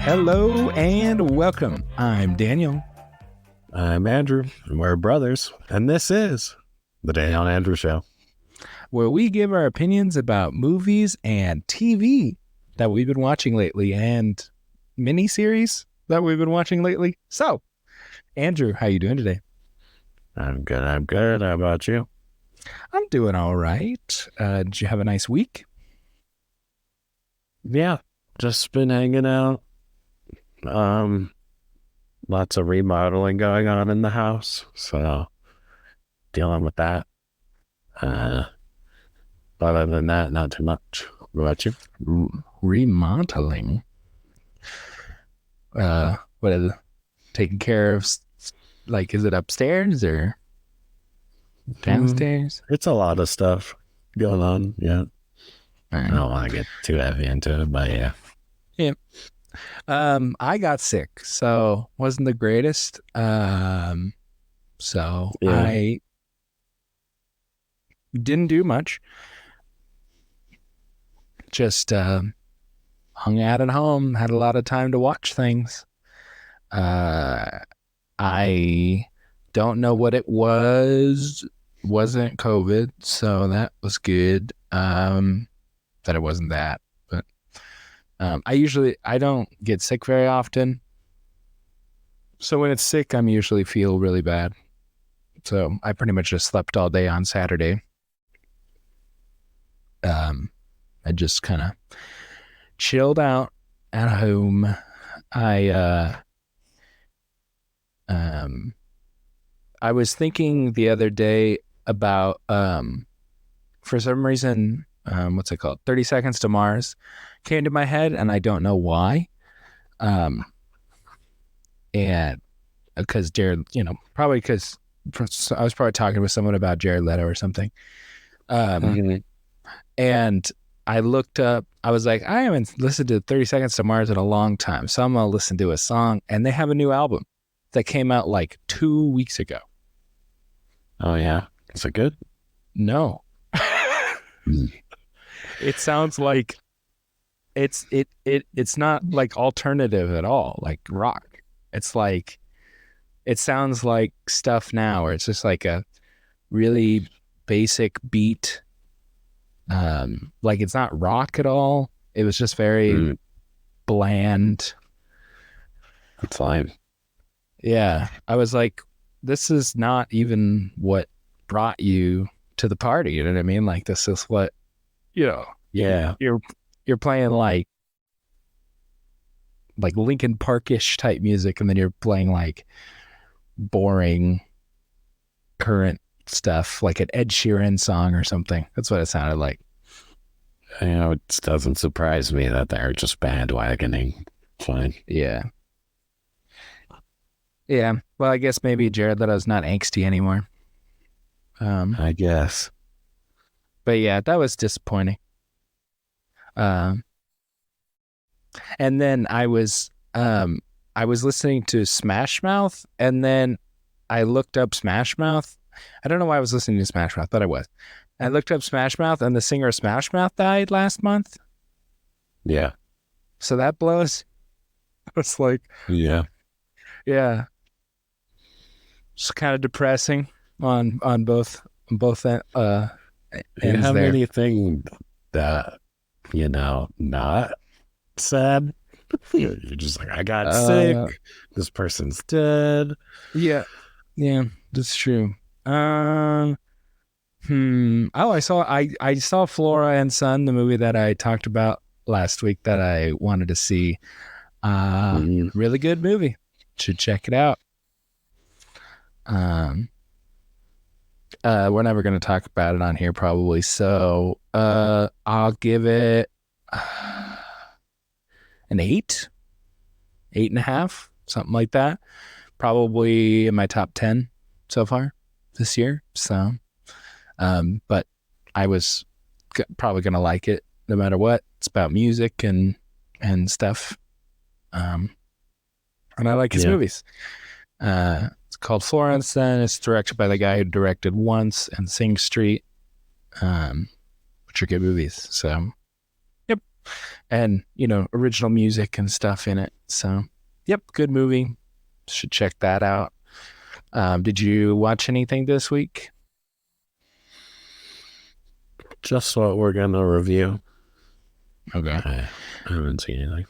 Hello and welcome. I'm Daniel. I'm Andrew, and we're brothers, and this is the Daniel and Andrew Show, where we give our opinions about movies and TV that we've been watching lately and miniseries that we've been watching lately. So, Andrew, how you doing today? I'm good. How about you? I'm doing all right. Did you have a nice week? Yeah, just been hanging out. Lots of remodeling going on in the house, so dealing with that. Other than that, not too much. What about you? Remodeling. What is it? Taking care of, like, is it upstairs or downstairs? It's a lot of stuff going on, yeah. Right. I don't want to get too heavy into it, but yeah. Yeah. I got sick, so wasn't the greatest. So Yeah. I didn't do much. Just hung out at home, had a lot of time to watch things. I don't know what it was. Wasn't COVID, so that was good. That it wasn't that, but I don't get sick very often. So when it's sick, I'm usually feel really bad. So I pretty much just slept all day on Saturday. I just kind of chilled out at home. I was thinking the other day about for some reason, what's it called? 30 Seconds to Mars came to my head, and I don't know why. And because Jared, probably because I was probably talking with someone about Jared Leto or something. And I looked up, I was like, I haven't listened to 30 Seconds to Mars in a long time, so I'm going to listen to a song. And they have a new album that came out like 2 weeks ago. Oh, yeah. Is it good? No. It sounds like it's not like alternative at all, like rock. It's like, it sounds like stuff now where it's just like a really basic beat. Like it's not rock at all. It was just very bland. That's fine. Yeah. I was like, this is not even what brought you to the party. You know what I mean? Like, this is what, Yeah. You're playing like Linkin Park-ish type music, and then you're playing like boring current stuff, like an Ed Sheeran song or something. That's what it sounded like. It doesn't surprise me that they're just bandwagoning. Fine. Yeah. Well, I guess maybe Jared Leto's not angsty anymore. I guess. But yeah, that was disappointing. And then I was listening to Smash Mouth, and then I looked up Smash Mouth. I don't know why I was listening to Smash Mouth, but I was. I looked up Smash Mouth, and the singer of Smash Mouth died last month. Yeah. So that blows. It's like, yeah. It's kind of depressing on both ends. You have there. anything that not sad? You're just like, I got sick. This person's dead. Yeah, that's true. Oh, I saw Flora and Son, the movie that I talked about last week that I wanted to see. Really good movie. Should check it out. We're never going to talk about it on here probably, so I'll give it an 8.5, something like that. Probably in my top 10 so far this year. So, but I was probably going to like it no matter what. It's about music and stuff. And I like his movies. It's called Florence, and it's directed by the guy who directed Once and Sing Street, which are good movies. So, yep, and original music and stuff in it. So, yep, good movie. Should check that out. Did you watch anything this week? Just what we're gonna review. Okay. I haven't seen anything.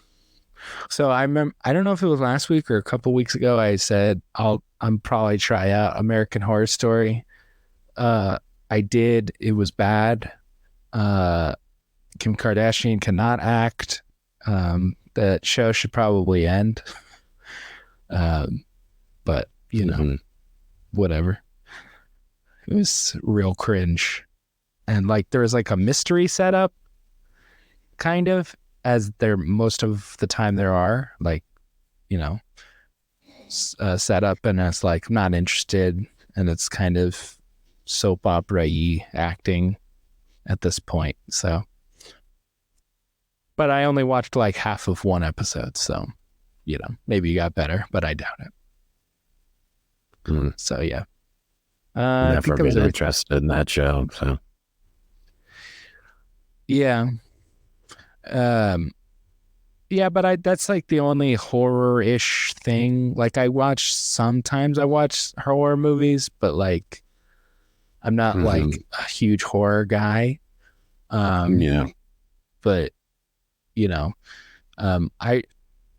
So I remember, I don't know if it was last week or a couple weeks ago, I said I'm probably try out American Horror Story. I did. It was bad. Kim Kardashian cannot act. That show should probably end. But whatever. It was real cringe, and like there was like a mystery setup, kind of, as there most of the time there are, like set up, and it's like I'm not interested, and it's kind of soap opera-y acting at this point. So, but I only watched like half of one episode, so maybe you got better, but I doubt it. So yeah, I Never think that was been interested in that show. So yeah. Yeah, but that's like the only horror-ish thing. Like sometimes I watch horror movies, but like I'm not like a huge horror guy. Yeah. But I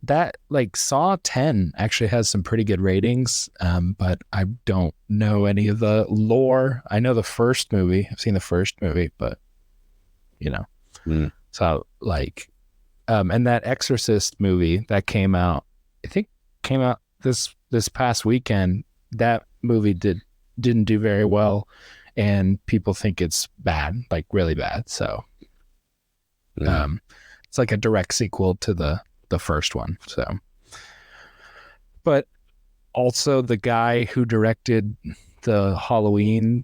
that like Saw 10 actually has some pretty good ratings. But I don't know any of the lore. I know the first movie. I've seen the first movie, but so like and that Exorcist movie that came out, I think came out this past weekend. That movie didn't do very well, and people think it's bad, like really bad. So it's like a direct sequel to the first one. So, but also the guy who directed the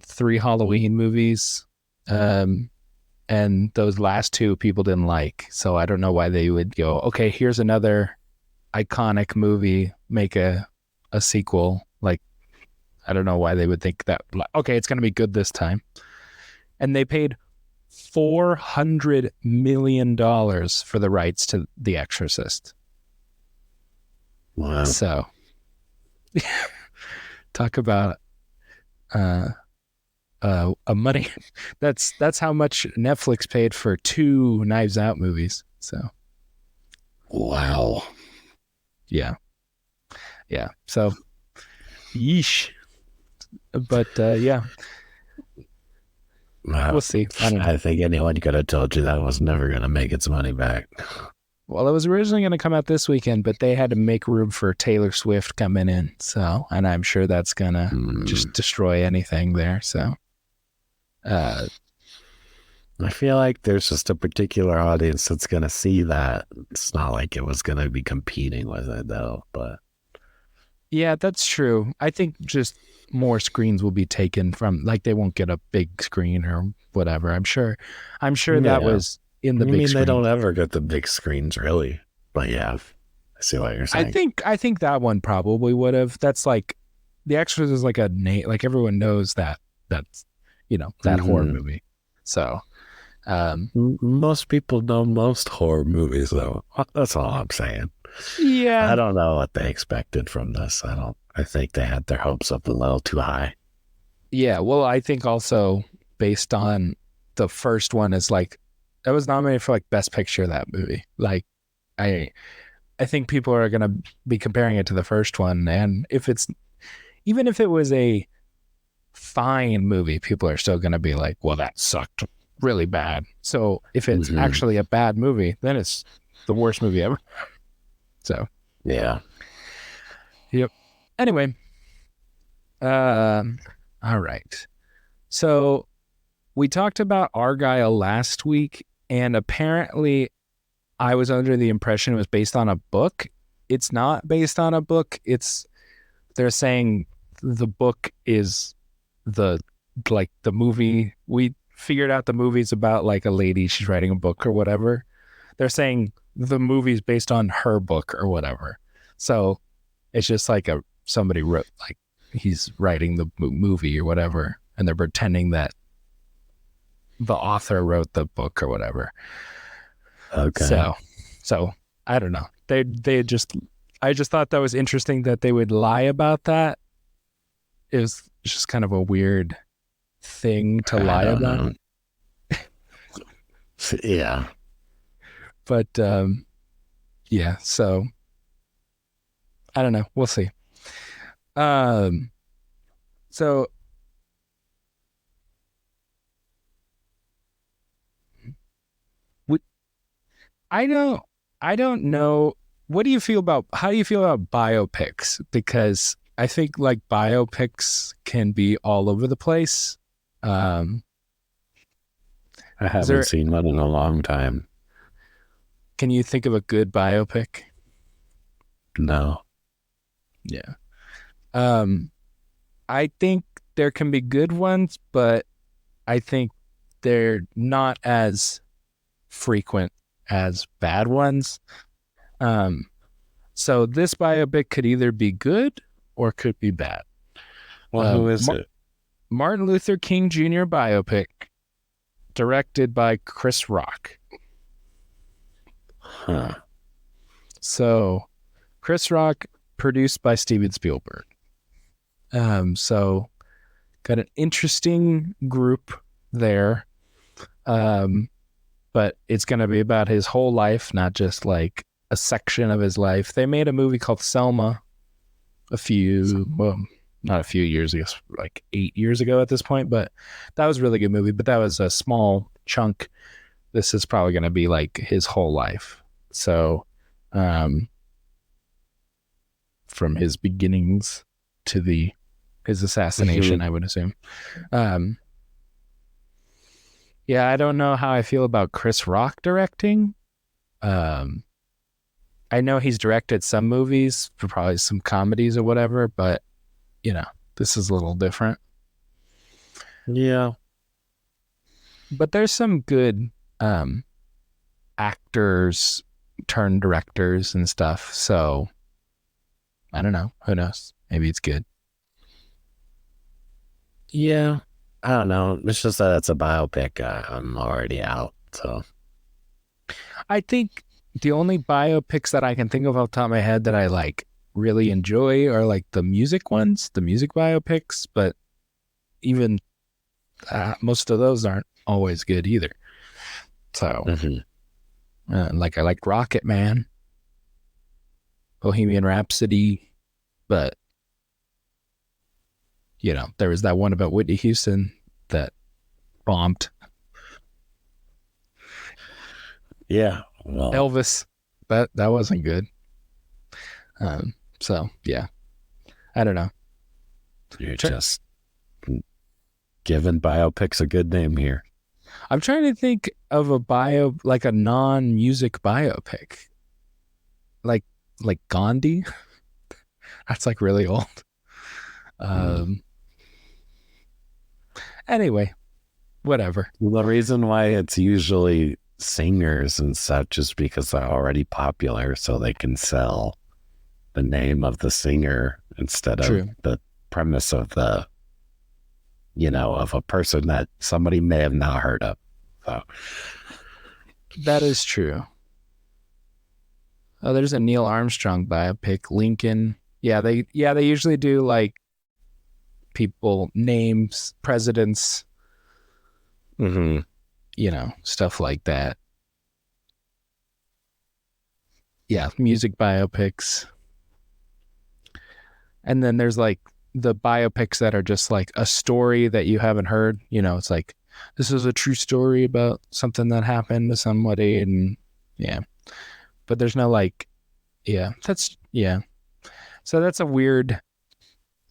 three Halloween movies, and those last two people didn't like. So I don't know why they would go, okay, here's another iconic movie, make a sequel. Like, I don't know why they would think that, okay, it's going to be good this time. And they paid $400 million for the rights to The Exorcist. Wow. So talk about a money. That's how much Netflix paid for 2 Knives Out movies. So wow. Yeah. So yeesh. But yeah, we'll see. I think anyone could have told you that was never going to make its money back. Well, it was originally going to come out this weekend, but they had to make room for Taylor Swift coming in. So, and I'm sure that's going to just destroy anything there. So, I feel like there's just a particular audience that's going to see that. It's not like it was going to be competing with it, though. But yeah, that's true. I think just more screens will be taken from, like, they won't get a big screen or whatever. I'm sure that was in the big screen. They don't ever get the big screens, really. But yeah, I see what you're saying. I think that one probably would have. That's like, The Exorcist is like a name, like everyone knows that's that horror movie. So most people know most horror movies, though. That's all I'm saying. Yeah, I don't know what they expected from this. I think they had their hopes up a little too high. Yeah, well, I think also based on the first one is like, that was nominated for like Best Picture, that movie. Like, I think people are gonna be comparing it to the first one, and even if it was a fine movie, people are still gonna be like, well, that sucked really bad. So if it's actually a bad movie, then it's the worst movie ever. So yeah. Yep. Anyway, all right. So we talked about Argyle last week, and apparently I was under the impression it was based on a book. It's not based on a book. They're saying the book is the movie. We figured out the movie's about like a lady, she's writing a book or whatever. They're saying the movie's based on her book or whatever. So it's just like somebody wrote, like, he's writing the movie or whatever, and they're pretending that the author wrote the book or whatever. Okay. So, so I don't know. I just thought that was interesting that they would lie about that. It was just kind of a weird thing to I lie don't about. know. Yeah. But yeah, so I don't know. We'll see. Um, so would I don't I don't know. What do you feel about how do you feel about biopics? Because I think like biopics can be all over the place. Um, I is haven't there seen one in a long time. can you think of a good biopic? No. Yeah. Um, I think there can be good ones, but I think they're not as frequent as bad ones. Um, so this biopic could either be good or could be bad. Well, who is Mar- it? Martin Luther King Jr. biopic, directed by Chris Rock. Huh. So Chris Rock, produced by Steven Spielberg. So got an interesting group there. Um, but it's going to be about his whole life, not just like a section of his life. They made a movie called Selma well, not a few years ago, like 8 years ago at this point, but that was a really good movie. But that was a small chunk. This is probably going to be like his whole life. So, um, from his beginnings to his assassination, Mhm. I would assume. Um, yeah, I don't know how I feel about Chris Rock directing. Um, I know he's directed some movies, for probably some comedies or whatever, but this is a little different. Yeah. But there's some good um, actors turned directors and stuff. So I don't know. Who knows? Maybe it's good. Yeah. I don't know. It's just that it's a biopic. I'm already out. So, I think the only biopics that I can think of off the top of my head that I like really enjoy are like the music ones, the music biopics. But even most of those aren't always good either. So, mhm. like I like Rocket Man, Bohemian Rhapsody, but there was that one about Whitney Houston that bombed. Yeah. Well, Elvis, that wasn't good. So yeah, I don't know. you're just giving biopics a good name here. I'm trying to think of a like a non-music biopic, like Gandhi. That's like really old. Mm. Um. Anyway, whatever. The reason why it's usually singers and such is because they're already popular, so they can sell the name of the singer instead of True. the premise of of a person that somebody may have not heard of. So, That is true. Oh, there's a Neil Armstrong biopic, Lincoln. Yeah, they usually do like people names, presidents, mhm. stuff like that. Yeah, music biopics. And then there's like the biopics that are just like a story that you haven't heard. It's like this is a true story about something that happened to somebody, and yeah. But there's no like, yeah. So that's a weird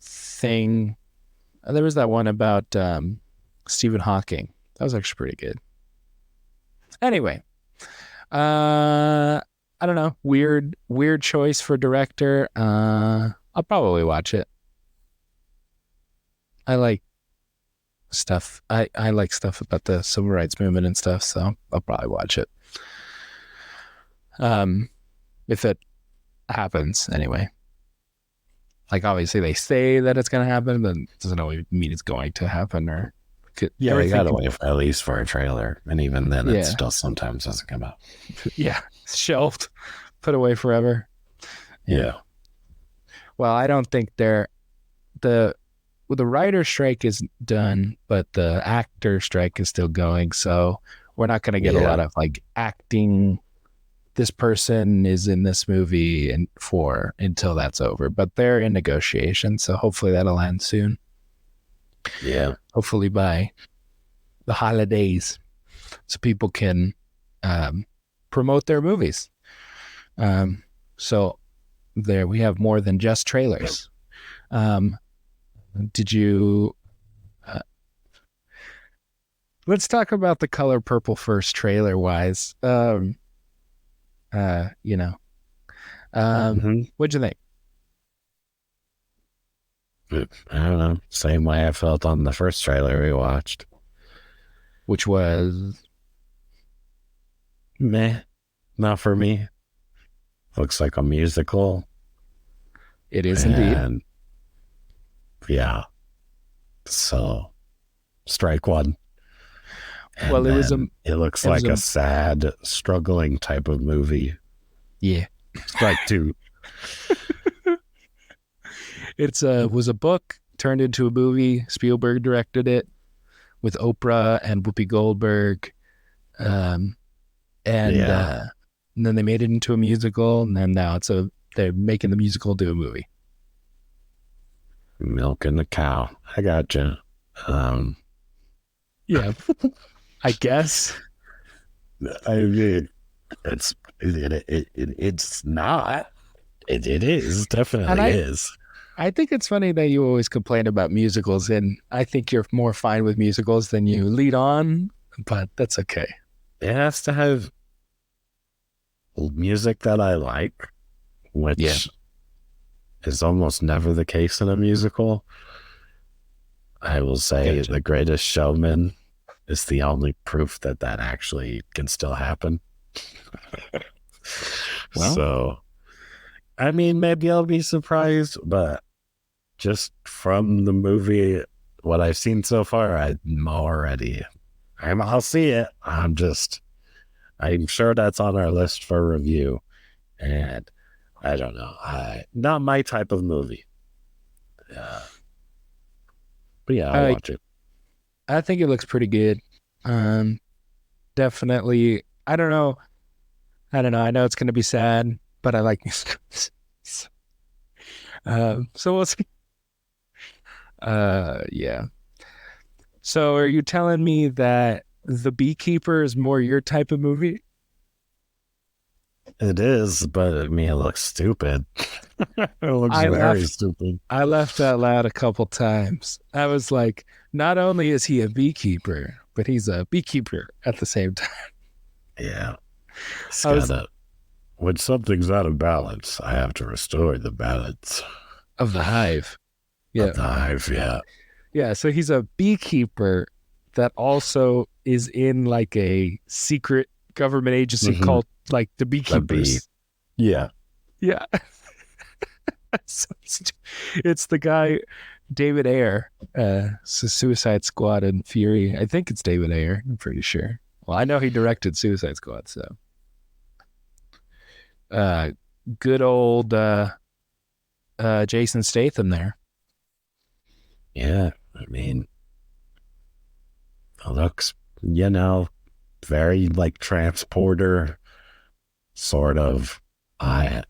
thing. There was that one about Stephen Hawking. That was actually pretty good. Anyway, I don't know. Weird choice for director. I'll probably watch it. I like stuff. I like stuff about the civil rights movement and stuff, so I'll probably watch it. If it happens anyway. Like obviously they say that it's gonna happen, but it doesn't always mean it's going to happen or Yeah, they Everything gotta can, wait at least for a trailer, and even then, it yeah, still sometimes doesn't come out. yeah, shelved, put away forever. Yeah. Yeah, Well, I don't think the the writer strike is done, but the actor strike is still going. So we're not going to get a yeah, lot of like acting. This person is in this movie and for until that's over, but they're in negotiation. So hopefully that'll end soon. yeah, Hopefully by the holidays, so people can um, promote their movies. Um, so there we have more than just trailers. Um, did you uh, let's talk about the Color Purple first, trailer wise. You know, hmm what'd you think? I don't know. Same way I felt on the first trailer we watched. Which was Meh, not for me. Looks like a musical, it is indeed. and yeah, so strike one. Well, And then it looks it was like a a sad, struggling type of movie. yeah. Strike two. It's a was a book turned into a movie. Spielberg directed it with Oprah and Whoopi Goldberg, um, and, Yeah, uh, and then they made it into a musical, and then now they're making the musical do a movie. milking the cow. I gotcha. Um, Yeah, I guess. I mean, it's not. It is And definitely is. I think it's funny that you always complain about musicals, and I think you're more fine with musicals than you lead on, but that's okay. It has to have music that I like, Yeah, which is almost never the case in a musical. I will say gotcha. The Greatest Showman is the only proof that that actually can still happen. Well, So, I mean, maybe I'll be surprised, but just from the movie, what I've seen so far, I'll see it. I'm sure that's on our list for review. And I don't know. Not my type of movie. Uh, but yeah, I'll I watch it. I think it looks pretty good. Um, Definitely. I don't know. I don't know. I know it's going to be sad, but I like musicals. So we'll see. Yeah. So are you telling me that The Beekeeper is more your type of movie? It is, but I mean, it looks stupid. It looks I very laughed. stupid. I laughed out loud a couple times. I was like, not only is he a beekeeper, but he's a beekeeper at the same time. Yeah. It's I was gotta, when something's out of balance, I have to restore the balance of the hive. of Yeah. the hive. Yeah. Yeah. So he's a beekeeper that also is in like a secret government agency Mm-hmm. called like the The bee. Beekeepers. Yeah. Yeah. So it's the guy, David Ayer, Suicide Squad and Fury. I think it's David Ayer. I'm pretty sure. Well, I know he directed Suicide Squad, so uh, good old Jason Statham there. Yeah. I mean, it looks, very like transporter sort of. I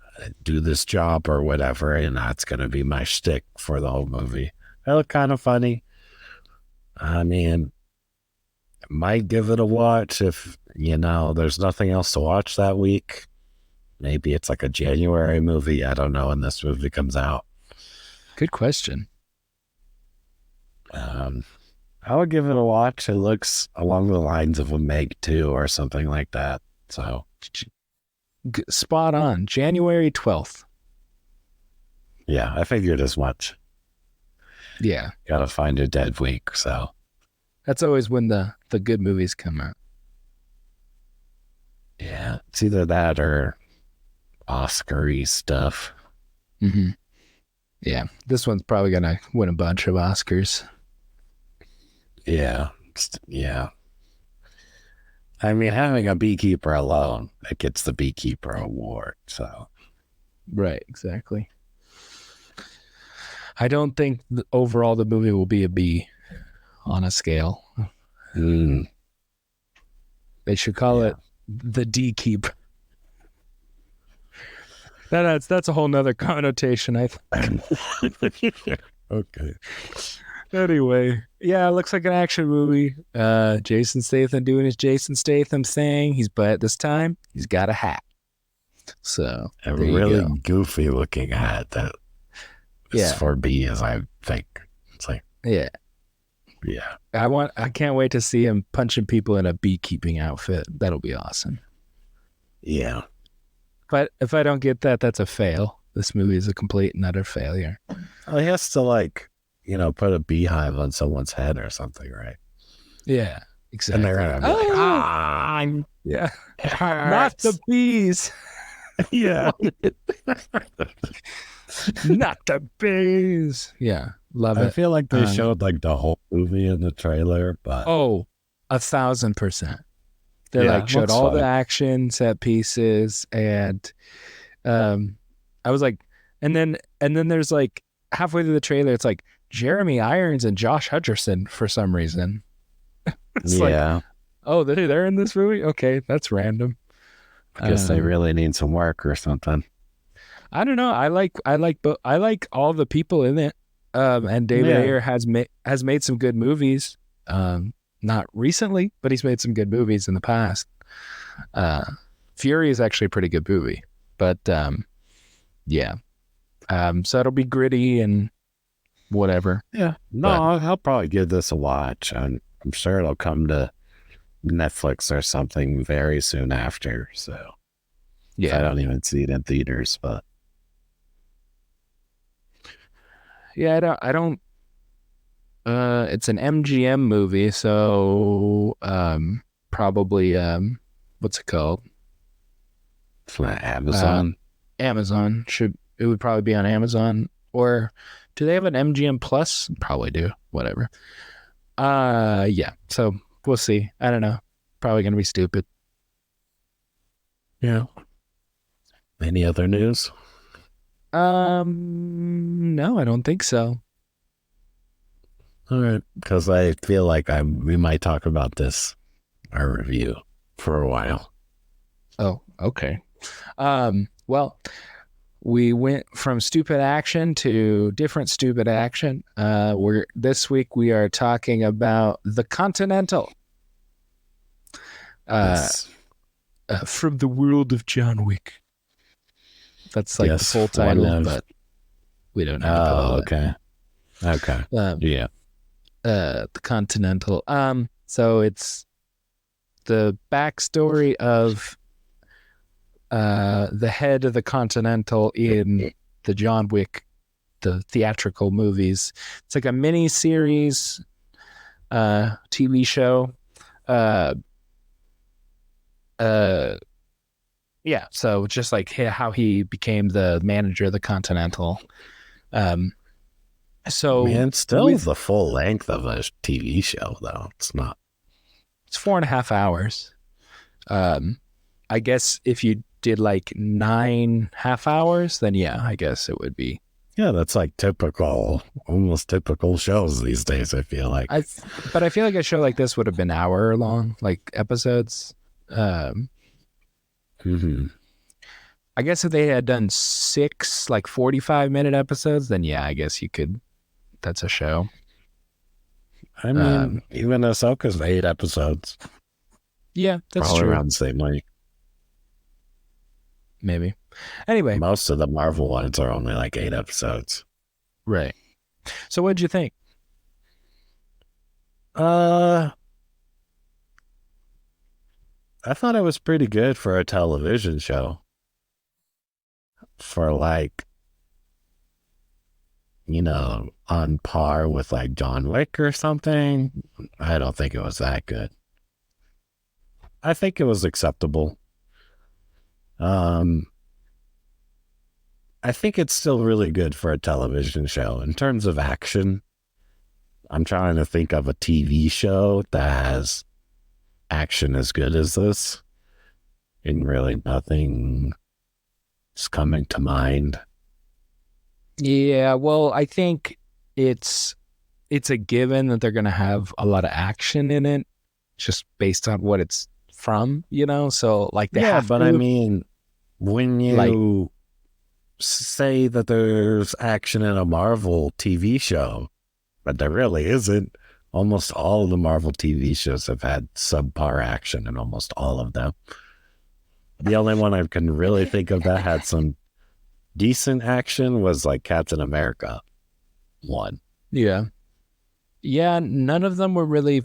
do this job or whatever, and that's going to be my shtick for the whole movie. It looked kind of funny. I mean, might give it a watch if, there's nothing else to watch that week. Maybe it's like a January movie. I don't know when this movie comes out. Good question. I would give it a watch. It looks along the lines of a Meg 2 or something like that. So, Spot on. January 12th. yeah, I figured as much. Yeah. Gotta find a dead week. So, That's always when the good movies come out. yeah, it's either that or Oscar-y stuff. Mm-hmm. Yeah. This one's probably going to win a bunch of Oscars. Yeah, Yeah. I mean, having a beekeeper alone, it gets the beekeeper award. So, Right, exactly. I don't think overall the movie will be a B on a scale. mm, They should call yeah. it the D keep. That's a whole nother connotation. Okay. Anyway, yeah, it looks like an action movie. Jason Statham doing his Jason Statham thing. But this time he's got a hat. So A there you really go. goofy looking hat that is Yeah, for bees, I think. It's like, yeah. yeah. I can't wait to see him punching people in a beekeeping outfit. That'll be awesome. Yeah. But if I don't get that, that's a fail. This movie is a complete and utter failure. Well, he has to put a beehive on someone's head or something, right? Yeah, And exactly. they're gonna be like, Yeah, it not hurts. the bees, Yeah. not the bees. Yeah, love I it. feel like they showed like the whole movie in the trailer, but Oh, 1,000%. They yeah, showed looks all the fun. action set pieces, and um, I was like, and then there's like halfway through the trailer, it's like Jeremy Irons and Josh Hutcherson for some reason. It's like, Yeah. oh, they're in this movie. Okay, that's random. I guess they really need some work or something. I don't know. I like all the people in it. And David Yeah. Ayer has made some good movies. Not recently, but he's made some good movies in the past. Fury is actually a pretty good movie, but yeah. So it'll be gritty and whatever. Yeah. No, But I'll probably give this a watch. I'm sure it'll come to Netflix or something very soon after. So I yeah, don't even see it in theaters, but yeah. I don't. It's an MGM movie, so probably what's it called? it's not Amazon. Amazon it would probably be on Amazon, or do they have an MGM Plus? Probably do. Whatever. Yeah. So we'll see. I don't know. Probably gonna be stupid. Yeah. Any other news? No, I don't think so. All right. Because I feel like we might talk about this, our review, for a while. Oh, okay. Well, we went from stupid action to different stupid action. This week we are talking about the Continental. Yes. From the world of John Wick. That's like the Yes, full title, but we don't have to put all that. okay. Okay. Yeah. The Continental. So it's the backstory of the head of the Continental in the John Wick, the theatrical movies. It's like a mini series, TV show. Yeah. So just like how he became the manager of the Continental. So Man, it's still the full length of a TV show, though. It's not. It's 4.5 hours. I guess if you did like 9 half hours, then yeah, I guess it would be. Yeah, that's like almost typical shows these days, I feel like. But I feel like a show like this would have been hour long, like episodes. I guess if they had done 6 like 45-minute episodes, then yeah, I guess you could. That's a show. I mean, even Ahsoka's 8 episodes. Yeah, that's probably true. around the same length. Maybe. Anyway, most of the Marvel ones are only like 8 episodes. Right. So what did you think? I thought it was pretty good for a television show. For like, on par with like John Wick or something. I don't think it was that good. I think it was acceptable. I think it's still really good for a television show. In terms of action, I'm trying to think of a TV show that has action as good as this, and really nothing is coming to mind. Yeah, well, I think it's it's a given that they're going to have a lot of action in it just based on what it's from, you know? So like they Yeah, have but I to mean, when like you say that there's action in a Marvel TV show, but there really isn't. Almost all of the Marvel TV shows have had subpar action in almost all of them. The only one I can really think of that had some decent action was like Captain America one. yeah. Yeah, none of them were really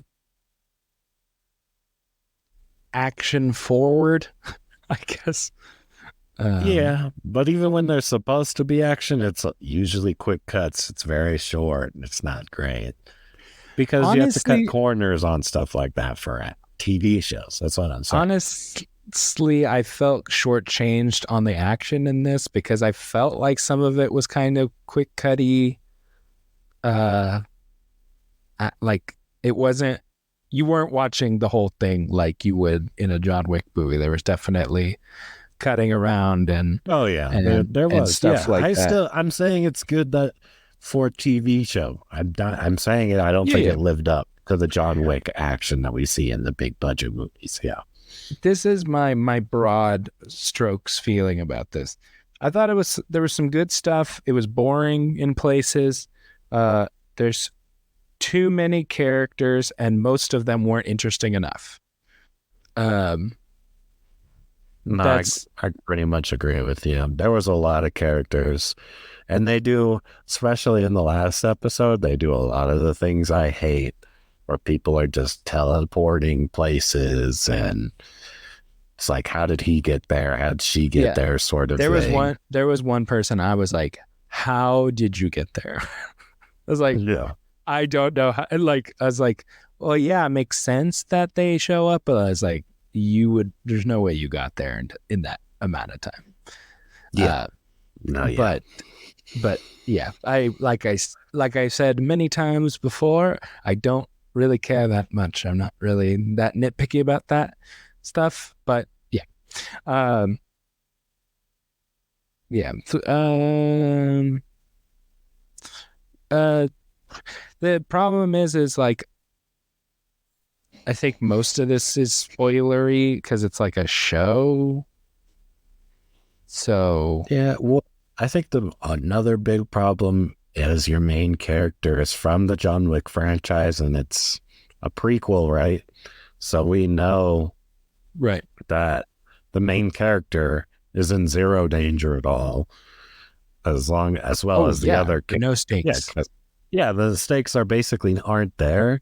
action forward, I guess. Um Yeah, but even when there's supposed to be action, it's usually quick cuts. It's very short and it's not great because you have to cut honestly corners on stuff like that for TV shows. That's what I'm saying. honestly I felt shortchanged on the action in this because I felt like some of it was kind of quick cutty. Uh like it wasn't you weren't watching the whole thing like you would in a John Wick movie. There was definitely cutting around Oh yeah, and there and was. stuff Yeah, like that. I'm saying it's good that for a TV show. I'm saying it. I don't Yeah, think yeah. it lived up to the John Wick action that we see in the big budget movies. Yeah. This is my broad strokes feeling about this. I thought it was there was some good stuff. It was boring in places. Uh, there's too many characters, and most of them weren't interesting enough. Um, No, that's I pretty much agree with you. There was a lot of characters, and they do, especially in the last episode, they do a lot of the things I hate, where people are just teleporting places, and it's like, how did he get there? How did she get yeah. there? Sort of thing. There was one person I was like, "How did you get there?" I was like, Yeah. "I don't know how." And like, I was like, "Well, yeah, it makes sense that they show up," but I was like, "You would. There's no way you got there in that amount of time." Yeah. Uh, No, yeah. but yeah, like I said many times before, I don't really care that much. I'm not really that nitpicky about that stuff. But yeah, um, yeah. Uh, the problem is like I think most of this is spoilery because it's like a show. So Yeah. Well, I think the another big problem is your main character is from the John Wick franchise and it's a prequel, right? So we know right. that the main character is in zero danger at all, as well Oh as the yeah, other. no Yeah, stakes. 'cause- yeah, the stakes are basically aren't there,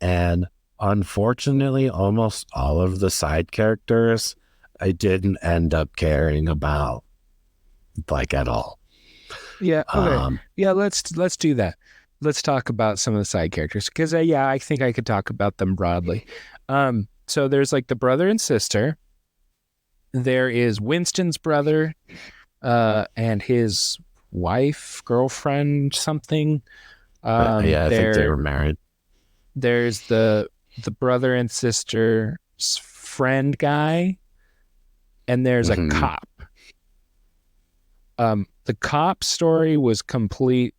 and unfortunately, almost all of the side characters I didn't end up caring about like at all. Yeah. Okay. Um, Yeah. Let's do that. Let's talk about some of the side characters because yeah, I think I could talk about them broadly. So there's like the brother and sister. There is Winston's brother, and his wife, girlfriend, something. yeah, I think they were married. There's the brother and sister's friend guy, and there's a Hmm. cop. The cop story was completely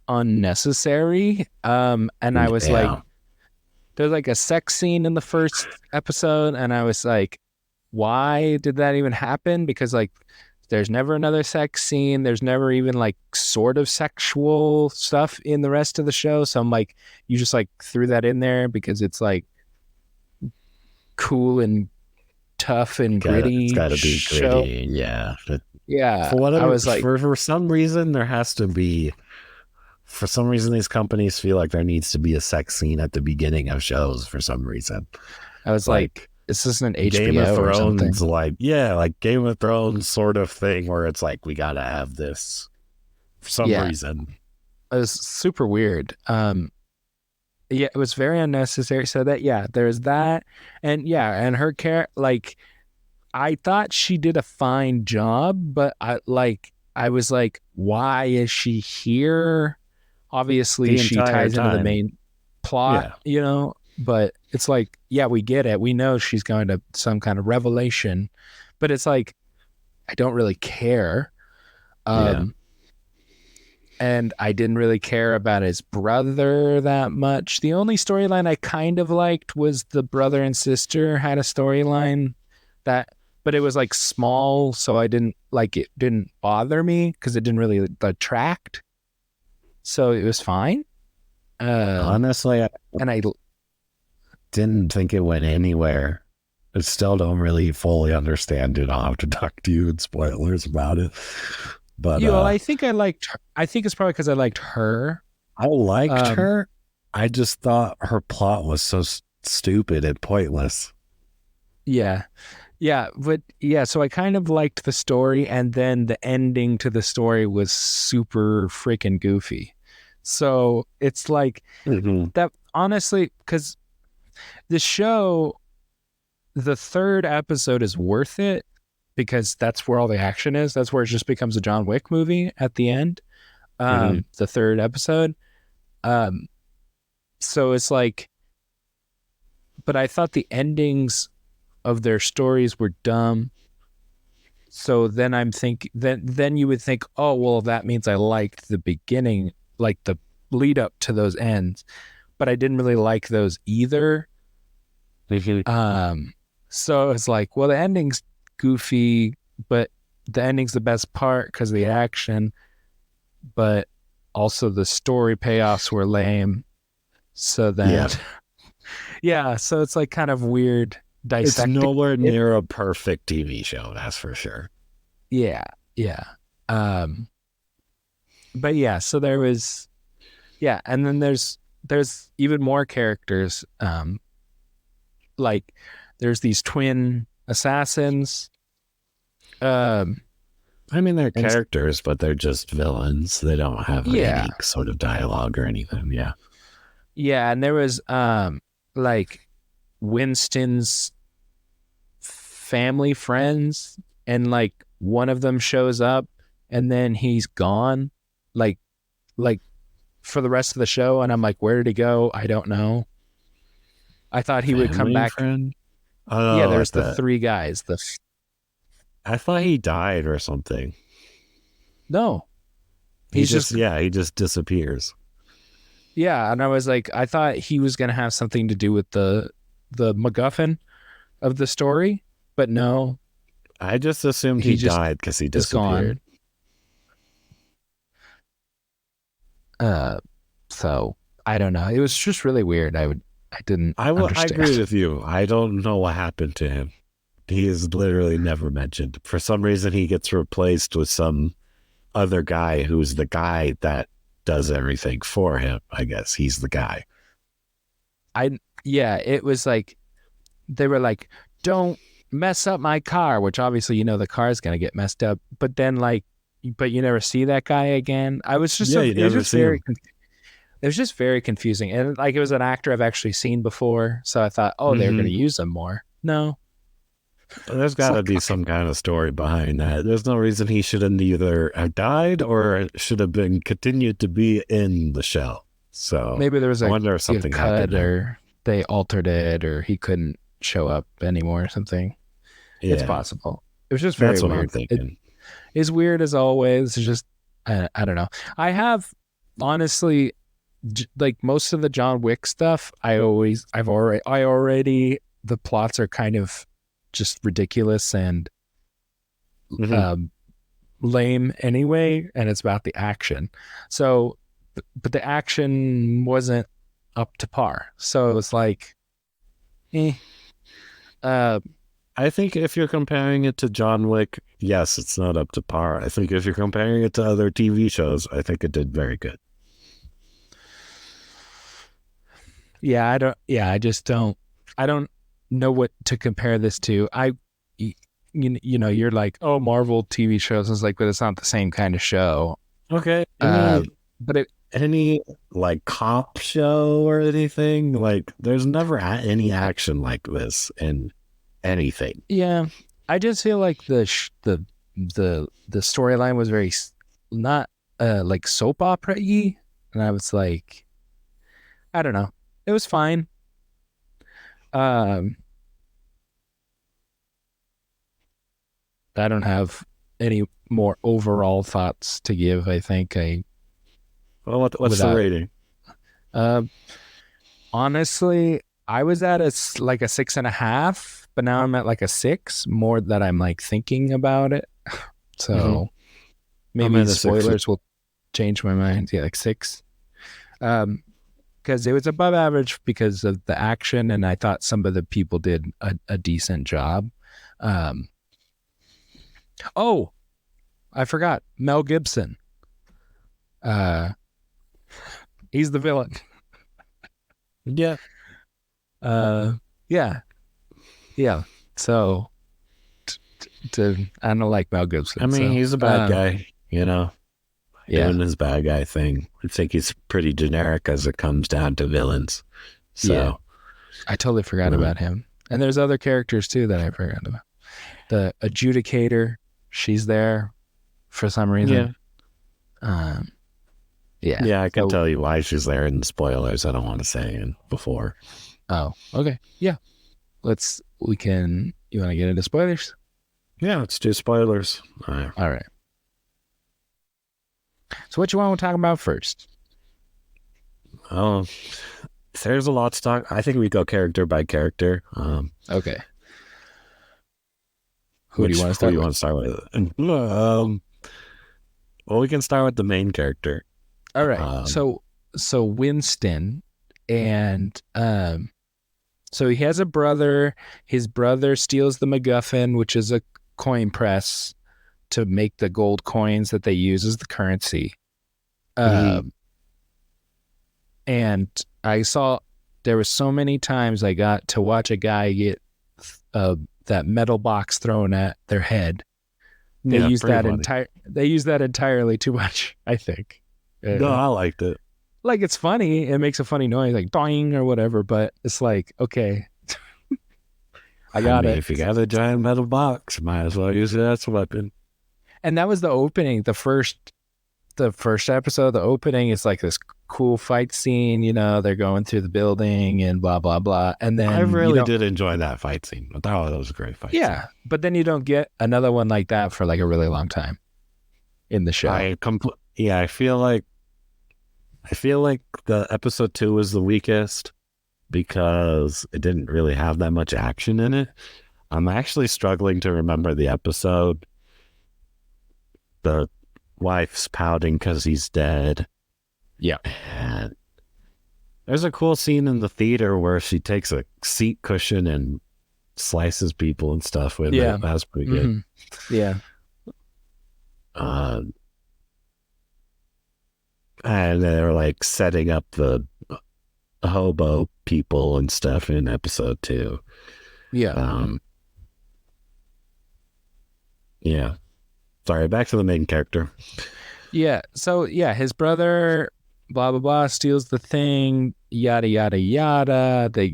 unnecessary. And I was like, Yeah, there's like a sex scene in the first episode, and I was like, why did that even happen? Because like, there's never another sex scene. There's never even like sort of sexual stuff in the rest of the show. So I'm like, you just like threw that in there because it's like cool and tough and it's gritty got to be show. gritty. Yeah, Yeah, for I whatever was like, for some reason there has to be. For some reason, these companies feel like there needs to be a sex scene at the beginning of shows. For some reason, I was like, like this isn't Game of HBO or something. Thrones, like yeah, like Game of Thrones sort of thing, where it's like we gotta have this for some Yeah, reason. it was super weird. Yeah, it was very unnecessary. So that yeah, there's that, and yeah, and her care like I thought she did a fine job, but I was like, why is she here? obviously the she entire ties into the time. main plot, Yeah. but it's like, yeah, we get it. We know she's going to some kind of revelation, but it's like, I don't really care. Yeah. Um, and I didn't really care about his brother that much. The only storyline I kind of liked was the brother and sister had a storyline that, but it was like small, so I didn't like it. Didn't bother me because it didn't really detract, so it was fine. Honestly, I And I didn't think it went anywhere. I still don't really fully understand it. I'll have to talk to you in spoilers about it. But I think I liked her. I think it's probably because I liked her. I liked Um, her. I just thought her plot was so stupid and pointless. yeah, yeah, but yeah. So I kind of liked the story, and then the ending to the story was super freaking goofy. So it's like Mm-hmm. that. Honestly, because the show, the third episode is worth it because that's where all the action is. That's where it just becomes a John Wick movie at the end. Mm-hmm. The third episode. Um, so it's like, but I thought the endings of their stories were dumb. So then I'm thinking, then you would think, oh well, that means I liked the beginning, like the lead up to those ends, but I didn't really like those either. Um, so it's like, well, the ending's goofy, but the ending's the best part because of the action, but also the story payoffs were lame. So then, Yeah. yeah, so it's like kind of weird It's dissecting nowhere it. near a perfect TV show, that's for sure. Yeah, yeah. Um, but yeah, so there was, yeah, and then there's even more characters. Like there's these twin assassins. Um, I mean, they're and characters, but they're just villains. They don't have yeah, any sort of dialogue or anything. Yeah. yeah, and there was like Winston's family friends, and like one of them shows up and then he's gone, like like for the rest of the show, and I'm like, where did he go? I don't know. I thought he would come Family back. friend? Yeah, Oh, there's the three guys. I thought he died or something. No, He he's just, just, yeah, he just disappears. yeah, and I was like, I thought he was gonna have something to do with the MacGuffin of the story, but no, I just assumed he he just died because he is gone. disappeared. Uh, so I don't know. It was just really weird. I didn't I agree understand. with you. I don't know what happened to him. He is literally never mentioned. For some reason, he gets replaced with some other guy who's the guy that does everything for him. I guess he's the guy. Yeah, it was like they were like, don't mess up my car, which obviously the car is gonna get messed up. But then like, but you never see that guy again. I was just Yeah, you it was never just see very him. it was just very confusing, and like it was an actor I've actually seen before, so I thought, oh, they're gonna Hmm. use him more. No, There's it's got to like be okay, some kind of story behind that. There's no reason he shouldn't either have died or should have been continued to be in the shell. So maybe there was I a, wonder if a something happened cut there. or they altered it or he couldn't show up anymore or something. It's Yeah, possible. It was just very that's what I'm weird. It thinking. is weird as always. It's just I don't know. I have honestly like most of the John Wick stuff. I already the plots are kind of just ridiculous and Hmm. um, lame anyway, and it's about the action. So, but the action wasn't up to par. So it was like, eh. Uh, I think if you're comparing it to John Wick, yes, it's not up to par. I think if you're comparing it to other TV shows, I think it did very good. yeah, I don't. Yeah, I just don't. I don't know what to compare this to. You're like, oh, Marvel TV shows. It's like, but it's not the same kind of show. Okay. Uh, but it, Any like cop show or anything? Like there's never any action like this in anything. yeah, I just feel like the storyline was very not like soap opera-y. and I was like, I don't know. It was fine. Um, I don't have any more overall thoughts to give. I think I Well, what's the without rating? uh, honestly, I was at like a 6.5, but now I'm at like a 6. More that I'm like thinking about it. Mm-hmm. So I'm maybe at a 6. spoilers will change my mind. Yeah, like 6. Because it was above average because of the action, and I thought some of the people did a decent job. Um, oh, I forgot Mel Gibson. Uh, he's the villain. Yeah. Uh, yeah, yeah. So I don't like Mel I Gibson. mean, So he's a bad guy, yeah, doing his bad guy thing. I think he's pretty generic as it comes down to villains. yeah. So, I totally forgot about him. And there's other characters too that I forgot about. The adjudicator, she's there for some yeah. reason. Um, yeah. Yeah, I can So, tell you why she's there in the spoilers. I don't want to say in before. oh, okay. Yeah. You want to get into spoilers? Yeah, let's do spoilers. All right. So what you want to talk about first? Oh, there's a lot to talk. I think we go character by character. Okay. Who do you want to Who start do you with? want to start with? Well, we can start with the main character. All right. Um, So Winston and so he has a brother. His brother steals the MacGuffin, which is a coin press to make the gold coins that they use as the currency. mhm. And I saw there was so many times I got to watch a guy get that metal box thrown at their head. They Yeah, use pretty that funny. they use that entirely too much, I think. No, Uh, I liked it. like it's funny, it makes a funny noise like doing or whatever, but it's like, okay, I I got mean, it. if you got a giant metal box, might as well use it as a weapon. And that was the opening, the first episode. The opening is like this cool fight scene, they're going through the building and blah blah blah. And I then really did enjoy that fight scene. I thought that was a great fight scene. yeah, but then you don't get another one like that for like a really long time in the show. Yeah, I feel like the episode 2 was the weakest because it didn't really have that much action in it. I'm actually struggling to remember the episode. The wife's pouting because he's dead. Yeah. And there's a cool scene in the theater where she takes a seat cushion and slices people and stuff with Yeah. it. That's pretty good. Mm-hmm. Yeah. And they're like setting up the hobo people and stuff in episode 2. Yeah. Yeah. Sorry, back to the main character. Yeah. So yeah, his brother, blah blah blah, steals the thing, yada yada yada. They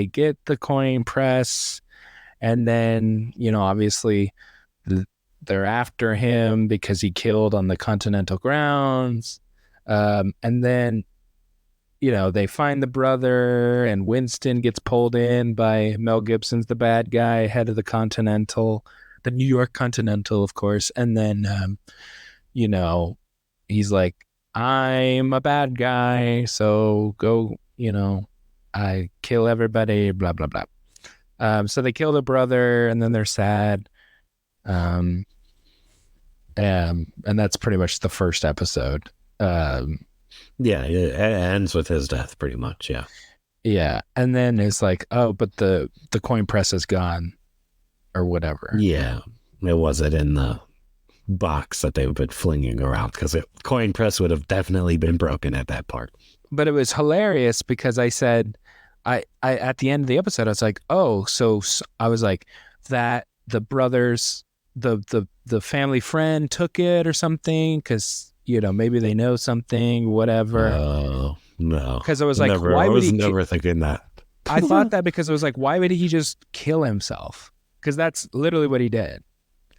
get the coin press, and then obviously they're after him because he killed on the Continental grounds. And then they find the brother, and Winston gets pulled in by Mel Gibson's the bad guy, head of the Continental, the New York Continental, of course. And then he's like, I'm a bad guy, so go, I kill everybody, blah blah blah. So they kill the brother, and then they're sad. And that's pretty much the first episode. Yeah, it ends with his death pretty much. Yeah. Yeah. And then it's like, oh, but the coin press is gone or whatever. Yeah. It wasn't in the box that they've been flinging around because coin press would have definitely been broken at that part. But it was hilarious because I said, I at the end of the episode, I was like, oh, so I was like, that the brothers, the family friend took it or something because maybe they know something, whatever. Oh, no. Because I was like, why would he? Never thinking that. I thought that because I was like, why would he just kill himself? Because that's literally what he did.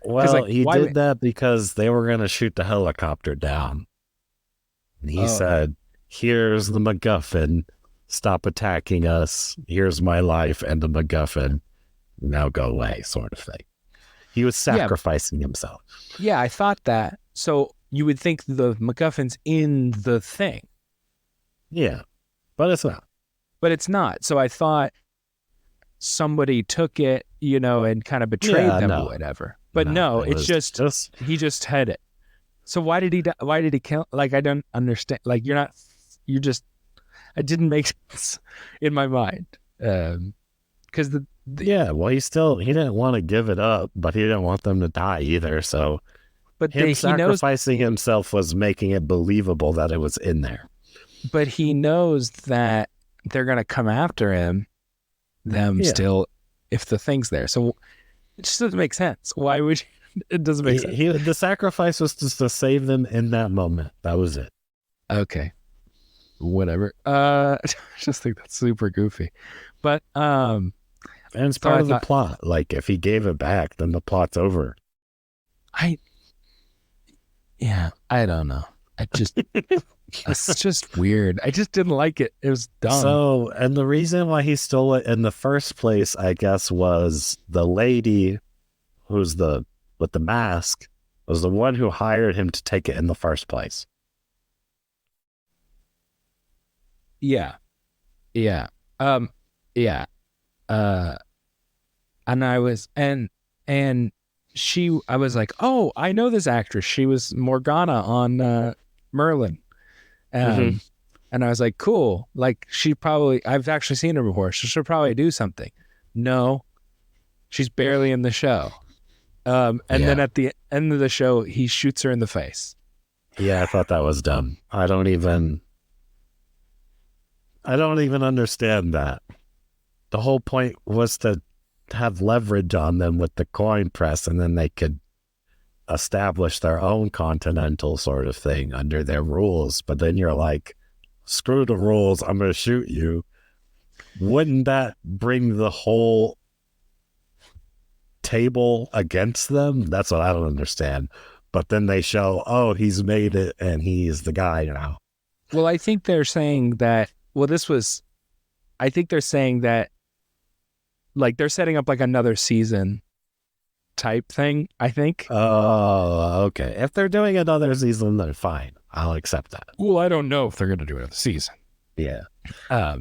Well, he did that because they were going to shoot the helicopter down. And he said, here's the MacGuffin. Stop attacking us. Here's my life and the MacGuffin. Now go away, sort of thing. He was Yeah. sacrificing himself. Yeah, I thought that. So you would think the MacGuffin's in the thing, Yeah, but it's not. but it's not. So I thought somebody took it, and kind of betrayed Yeah, them no. or whatever. But no, it it's was just he just had it. So why did he? Why did he kill? Like, I don't understand. Like, it didn't make sense in my mind. Because yeah. Well, he didn't want to give it up, but he didn't want them to die either. So him he knows, sacrificing himself was making it believable that it was in there. but he knows that they're gonna come after him. Them Yeah. still, if the thing's there. So it just doesn't make sense. Why would it doesn't make sense? The sacrifice was just to save them in that moment. That was it. Okay. Whatever. I just think that's super goofy. But And it's So part I of the thought- plot. Like, if he gave it back, then the plot's over. I don't know. It's just weird. I just didn't like it. It was dumb. So, and the reason why he stole it in the first place, I guess, was the lady with the mask was the one who hired him to take it in the first place. Yeah. Yeah. Yeah. And I was I was like, oh, I know this actress. She was Morgana on Merlin. Mhm. And I was like, cool. Like, I've actually seen her before. So she'll probably do something. No, she's barely in the show. And then at the end of the show, he shoots her in the face. Yeah, I thought that was dumb. I don't even understand that. The whole point was to have leverage on them with the coin press, and then they could establish their own Continental sort of thing under their rules. But then you're like, screw the rules, I'm going to shoot you. Wouldn't that bring the whole table against them? That's what I don't understand. But then they show, oh, he's made it and he's the guy now. Well, I think they're saying that, I think they're saying that, like, they're setting up like another season type thing, I think. Oh, okay. If they're doing another season, then fine. I'll accept that. Well, I don't know if they're going to do another season. Yeah. But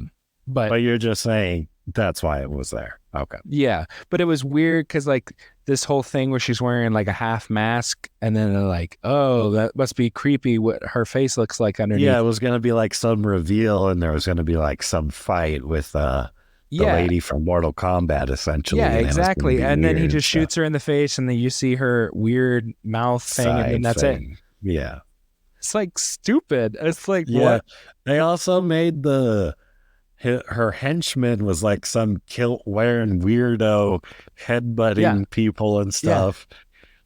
But you're just saying that's why it was there. Okay. yeah, but it was weird because, like, this whole thing where she's wearing like a half mask, and then they're like, oh, that must be creepy what her face looks like underneath. Yeah, it was going to be like some reveal, and there was going to be like some fight with the lady from Mortal Kombat, essentially. Yeah, and it was gonna exactly. be And then he weird just stuff. shoots her in the face, and then you see her weird mouth thing, and then Side that's thing. Yeah. it. It's like stupid. It's like, Yeah. what? They also made her henchman was like some kilt wearing weirdo headbutting people and stuff.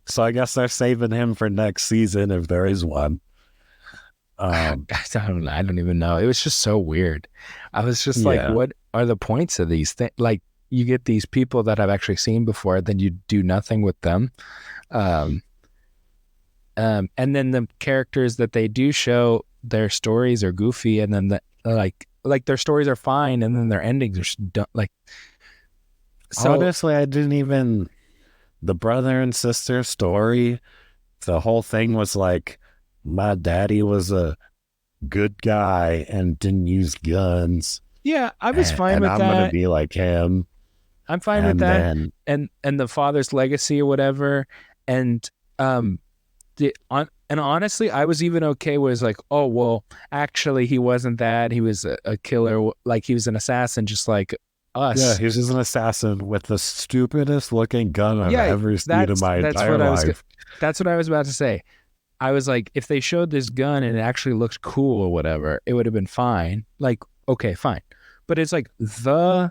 So I guess they're saving him for next season if there is one. I don't even know. It was just so weird. I was just like, what are the points of these things? Like, you get these people that I've actually seen before, then you do nothing with them. And then the characters that they do show, their stories are goofy, and then like their stories are fine, and then their endings are dumb. Like, so honestly, I didn't even the brother and sister story. The whole thing was like, my daddy was a good guy and didn't use guns. yeah, I was fine and with I'm that. gonna be like him. I'm fine with that. Then, And the father's legacy or whatever, and and honestly, I was even okay with, like, oh, well, actually he wasn't that. He was a killer, like he was an assassin, just like us. yeah, he was just an assassin with the stupidest looking gun I've ever seen in my entire life. That's what I was about to say. I was like, if they showed this gun and it actually looked cool or whatever, it would have been fine. Like, okay, fine. But it's like the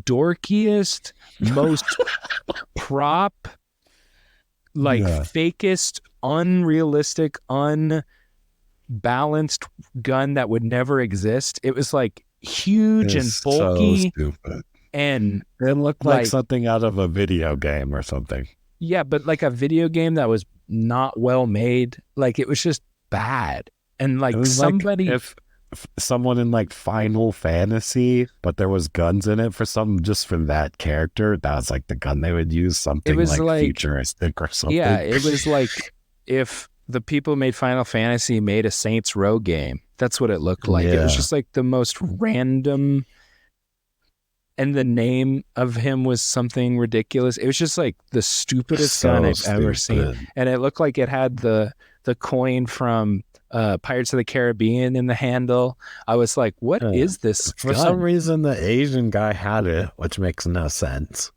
dorkiest, most prop, like fakest, unrealistic, unbalanced gun that would never exist. It was like huge and bulky, so stupid. And it looked like something out of a video game or something. Yeah, but like a video game that was not well made. Like, it was just bad. And like, somebody, like someone in like Final Fantasy, but there was guns in it for some, just for that character. That was like the gun they would use, It something was like like, futuristic or yeah, something. it was like if the people made Final Fantasy made a Saints Row game. That's what it looked like. It was Yeah, just like the most random, and the name of him was something ridiculous. It was just like the stupidest gun so I've ever seen. stupid. And it looked like it had the coin from Pirates of the Caribbean in the handle. I was like, what Yeah. is this For some gun? reason, the Asian guy had it, which makes no sense.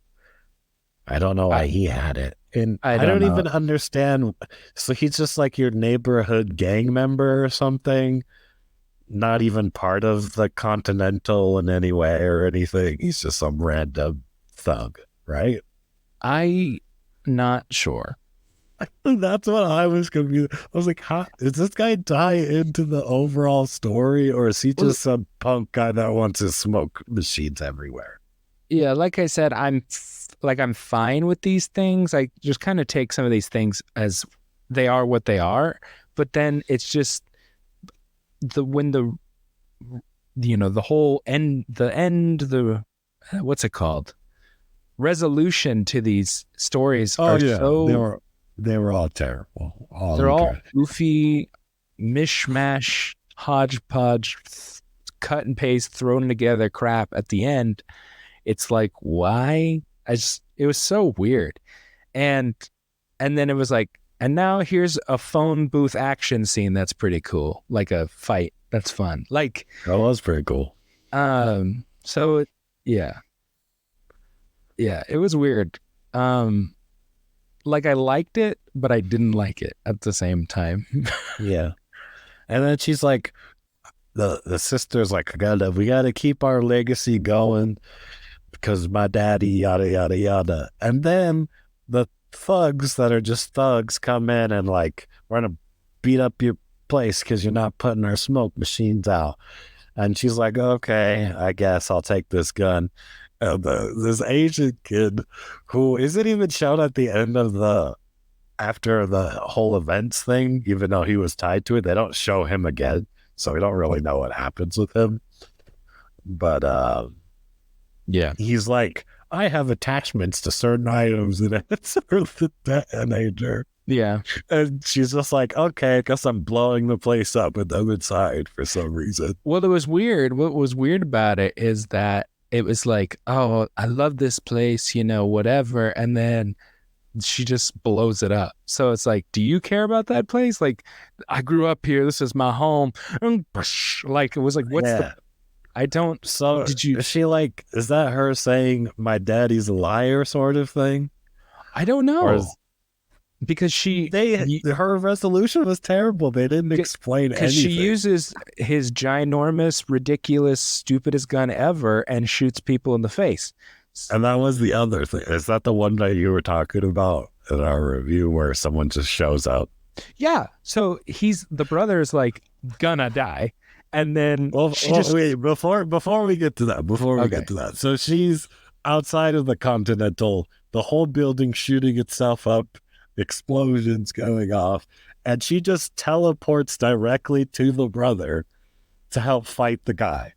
I don't know I, why he had it. And I I don't don't know. even understand. So he's just like your neighborhood gang member or something, not even part of the Continental in any way or anything. He's just some random thug, right? I not sure. That's what I was confused. I was like, how does this guy tie into the overall story, or is he Well, just some punk guy that wants to smoke machines everywhere? yeah, like I said, I'm fine with these things. I just kind of take some of these things as they are what they are, but then it's just the when the the whole the what's it called, resolution to these stories Oh are yeah, they so, were they were all terrible, all they're all incorrect. goofy, mishmash, hodgepodge, cut and paste, thrown together crap at the end. It's like, why? It was so weird. And then it was like, and now here's a phone booth action scene that's pretty cool, like a fight that's fun. Like, That was pretty cool. so yeah, yeah, it was weird. Um, like I liked it, but I didn't like it at the same time. Yeah, and then she's like, the sister's like, we gotta keep our legacy going because my daddy, yada yada yada. And then the thugs that are just thugs come in and like, we're gonna beat up your place because you're not putting our smoke machines out. And she's like, okay, I guess I'll take this gun. And this Asian kid who isn't even shown at the end of after the whole events thing, even though he was tied to it, they don't show him again. So we don't really know what happens with him. But Yeah. he's like, I have attachments to certain items, and it's the detonator. Yeah. And she's just like, okay, I guess I'm blowing the place up with them inside for some reason. Well, it was weird. What was weird about it is that it was like, oh, I love this place, whatever. And then she just blows it up. So it's like, do you care about that place? Like, I grew up here. This is my home. Like, it was like, Yeah. I don't, So did you, is she like, is that her saying my daddy's a liar sort of thing? I don't Or know. is Because her resolution was terrible. They didn't explain because she anything. uses his ginormous, ridiculous, stupidest gun ever and shoots people in the face. And that was the other thing. Is that the one that you were talking about in our review where someone just shows up? Yeah. So the brother is like gonna die. And then Wait, before we get to that, so she's outside of the Continental, the whole building shooting itself up, explosions going off, and she just teleports directly to the brother to help fight the guy.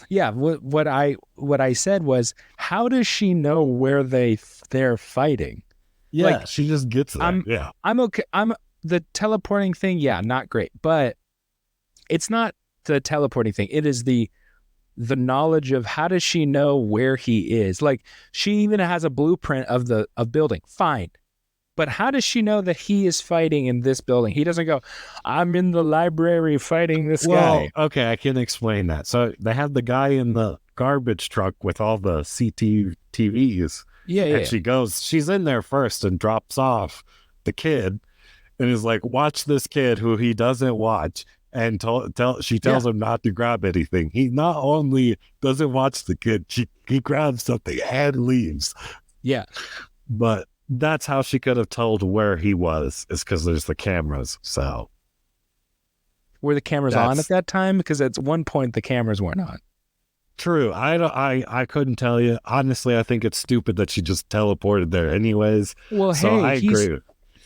Yeah, what I said was, how does she know where they're fighting? Yeah, Like, she just gets there. I'm I'm okay. The teleporting thing, yeah, not great, but it's not the teleporting thing. It is the knowledge of, how does she know where he is? Like, she even has a blueprint of building. Fine. But how does she know that he is fighting in this building? He doesn't go, I'm in the library fighting this guy. Okay, I can explain that. So they have the guy in the garbage truck with all the CCTVs. Yeah, yeah. And she's in there first and drops off the kid and is like, watch this kid who he doesn't watch. And she tells him not to grab anything. He not only doesn't watch the kid, he grabs something and leaves. Yeah. But that's how she could have told where he was, is because there's the cameras. So Were the cameras on at that time? Because at one point the cameras weren't on. True. I couldn't tell you. Honestly, I think it's stupid that she just teleported there anyways. Well, so hey, I agree.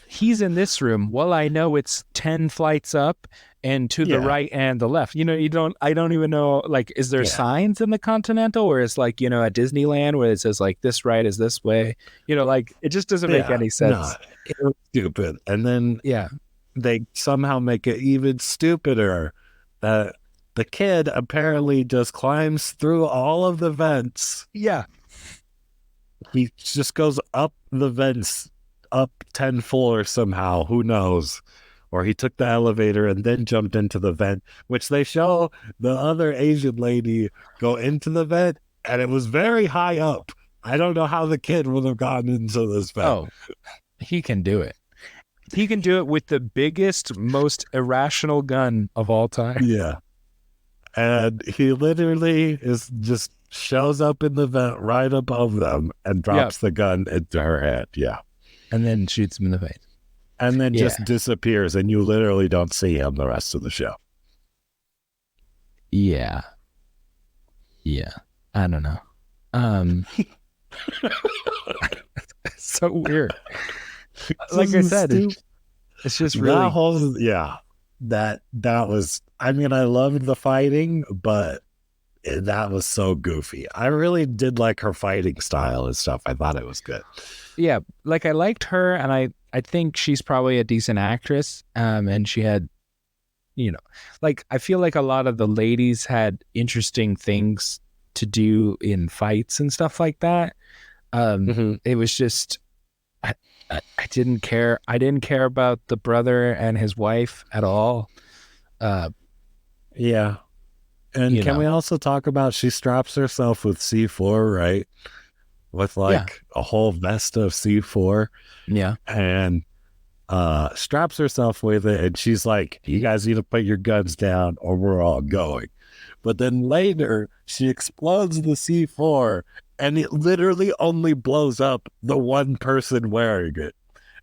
he's in this room. Well, I know it's 10 flights up and to the Yeah. right and the left. I don't even know, like, is there Yeah. signs in the Continental, or is like, at Disneyland where it says like this right is this way? Like it just doesn't make Yeah. any No, sense. it was stupid. And then Yeah. they somehow make it even stupider that the kid apparently just climbs through all of the vents. Yeah. He just goes up the vents, up 10 floors somehow. Who knows? Or he took the elevator and then jumped into the vent, which they show the other Asian lady go into the vent, and it was very high up. I don't know how the kid would have gotten into this vent. Oh, he can do it. He can do it with the biggest, most irrational gun of all time. Yeah. And he literally is just shows up in the vent right above them and drops the gun into her head. Yeah. And then shoots him in the face. And then Yeah. just disappears, and you literally don't see him the rest of the show. Yeah. Yeah. I don't know. So weird. Like I said, it's just really that whole that was, I mean, I loved the fighting, but that was so goofy. I really did like her fighting style and stuff. I thought it was good. Yeah, like I liked her, and I think she's probably a decent actress. And she had, like I feel like a lot of the ladies had interesting things to do in fights and stuff like that. It was just I didn't care. I didn't care about the brother and his wife at all. Yeah. And can we also talk about she straps herself with C4, right? With like a whole vest of C4. Yeah. And straps herself with it, and she's like, you guys need to put your guns down or we're all going. But then later she explodes the C4, and it literally only blows up the one person wearing it,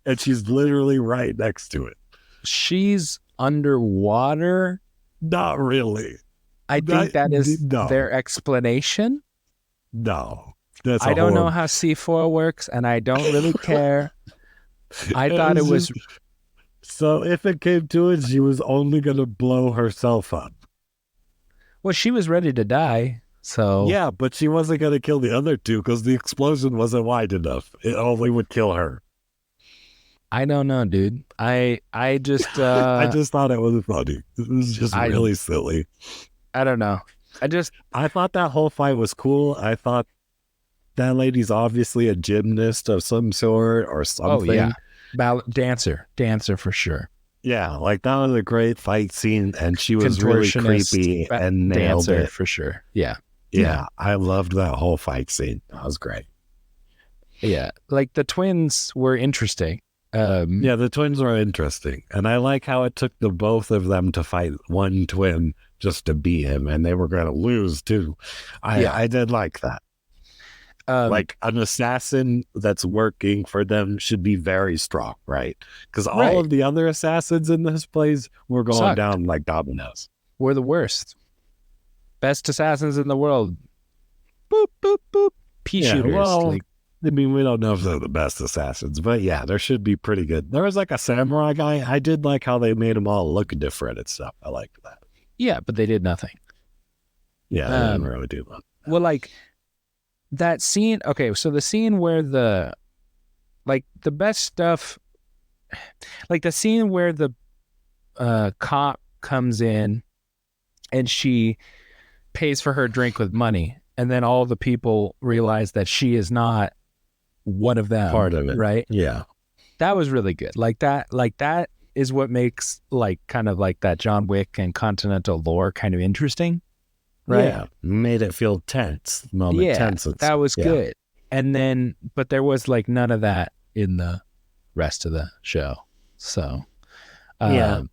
and she's literally right next to it. She's underwater. Not really. I think that is their explanation. No. I don't know how C4 works, and I don't really care. I thought it was... So if it came to it, she was only going to blow herself up. Well, she was ready to die, so... Yeah, but she wasn't going to kill the other two because the explosion wasn't wide enough. It only would kill her. I don't know, dude. I just... I just thought it was funny. It was just really silly. I don't know. I thought that whole fight was cool. I thought that lady's obviously a gymnast of some sort or something. Oh, yeah. Dancer for sure. Yeah, like that was a great fight scene, and she was really creepy and nailed it. For sure. Yeah. Yeah, I loved that whole fight scene. That was great. Yeah, like the twins were interesting. Yeah, the twins were interesting. And I like how it took the both of them to fight one twin just to beat him, and they were going to lose too. I did like that. Like an assassin that's working for them should be very strong, right? Because all of the other assassins in this place were going down like dominoes. We're the worst. Best assassins in the world. Boop, boop, boop. Pea shooters. Well, I mean, we don't know if they're the best assassins, but yeah, there should be pretty good. There was like a samurai guy. I did like how they made them all look different and stuff. I liked that. Yeah, but they did nothing. Yeah, they didn't really do that. Well, like that scene. Okay, so the scene where the best stuff, like the scene where the cop comes in and she pays for her drink with money, and then all the people realize that she is not one of them. Part of it, right? Yeah, that was really good. Like that is what makes like kind of like that John Wick and Continental lore kind of interesting, right? Yeah, made it feel tense. Tense. That was good. And then, but there was like none of that in the rest of the show. So, let's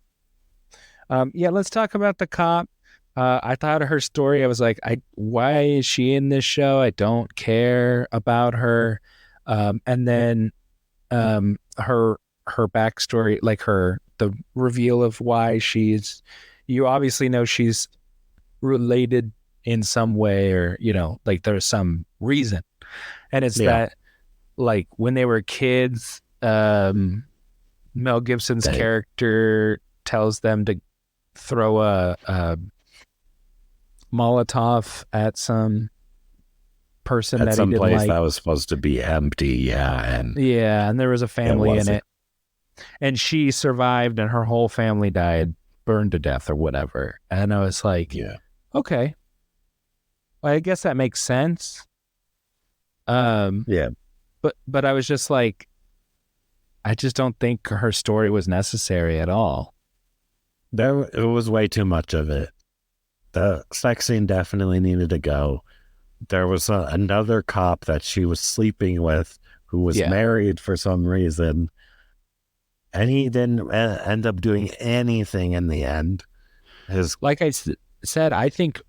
talk about the cop. I thought of her story. I was like, why is she in this show? I don't care about her. And then her backstory, like the reveal of why you obviously know she's related in some way, or, like there's some reason. And it's that like when they were kids, Mel Gibson's They character tells them to throw a Molotov at some person at that he some didn't place like. that was supposed to be empty, yeah, and Yeah, and there was a it family in wasn't. it, and she survived, and her whole family died, burned to death or whatever. And I was like, Yeah, okay, well, I guess that makes sense. Um, yeah. but I was just like, I just don't think her story was necessary at all. There, it was way too much of it. The sex scene definitely needed to go. There was another cop that she was sleeping with who was Yeah, married for some reason, and he didn't end up doing anything in the end. His like said, I think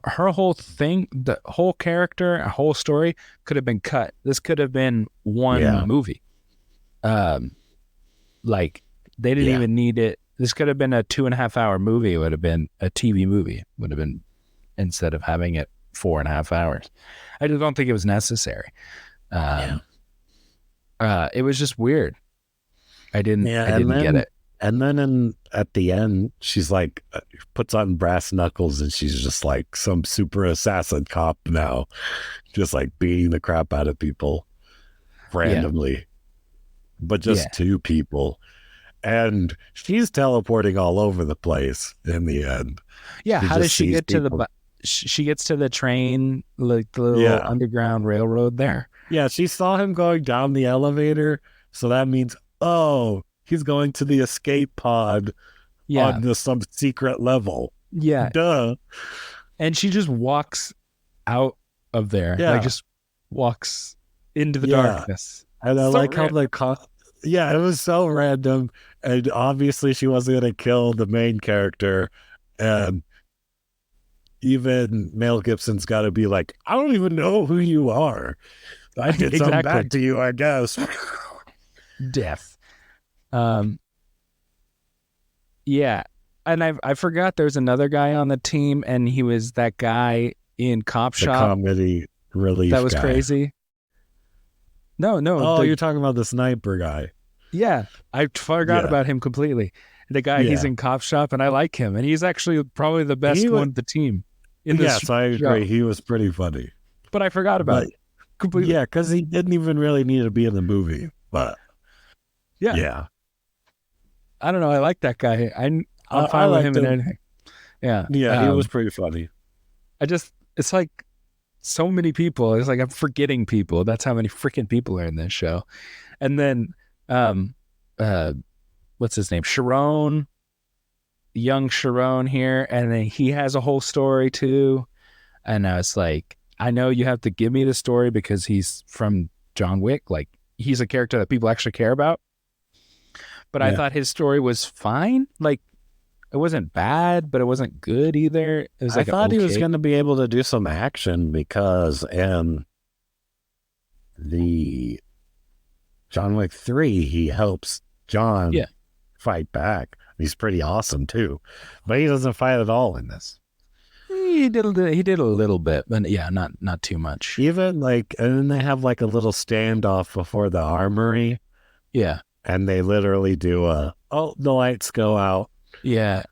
her whole thing, the whole character, a whole story could have been cut. This could have been one yeah, movie. Like they didn't yeah, even need it. This could have been a 2.5 hour movie. It would have been a TV movie. Would have been instead of having it 4.5 hours. I just don't think it was necessary. yeah, Um, it was just weird. I yeah. didn't get it. And then at the end, she's like, puts on brass knuckles, and she's just like some super assassin cop now, just like beating the crap out of people Yeah, randomly, but yeah, just two people. And she's teleporting all over the place in the end. yeah. She How does just she sees get to people. she gets to the train, like the little Yeah. underground railroad there? Yeah. She saw him going down the elevator. So that means, oh, he's going to the escape pod Yeah, on the some secret level. yeah. Duh. And she just walks out of there, like Yeah. just walks into the Yeah. darkness. And I So like how random. yeah, it was so random. And obviously she wasn't going to kill the main character. And even Mel Gibson's got to be like, I don't even know who you are. I did something Exactly. bad to you, I guess. Death. Um, yeah. And I forgot there's another guy on the team, and he was that guy in Cop The Shop comedy that relief was guy. crazy. No, Oh, you're talking about the sniper guy. yeah, I forgot Yeah. about him completely. The guy, he's Yeah. in Cop Shop, and I like him, and he's actually probably the He best was, one of the team in this yes, I agree. show. He was pretty funny. But I forgot about But him completely. yeah, because he didn't even really need to be in the movie. But Yeah, yeah, I don't know. I like that guy. I'm I fine with liked him in him. anything. Yeah. Yeah, he was pretty funny. It's like so many people. It's like I'm forgetting people. That's how many freaking people are in this show. And then, um, uh, what's his name? Sharon, young Sharon here. And then he has a whole story too. And I was like, I know you have to give me the story because he's from John Wick. Like he's a character that people actually care about. But I Yeah. thought his story was fine. Like it wasn't bad, but it wasn't good either. It was I like thought he was okay. going to be able to do some action because in the John Wick 3, he helps John Yeah. fight back. He's pretty awesome too, but he doesn't fight at all in this. He did a little bit, but yeah, not too much. Even like, and then they have like a little standoff before the armory, Yeah. and they literally do the lights go out. Yeah.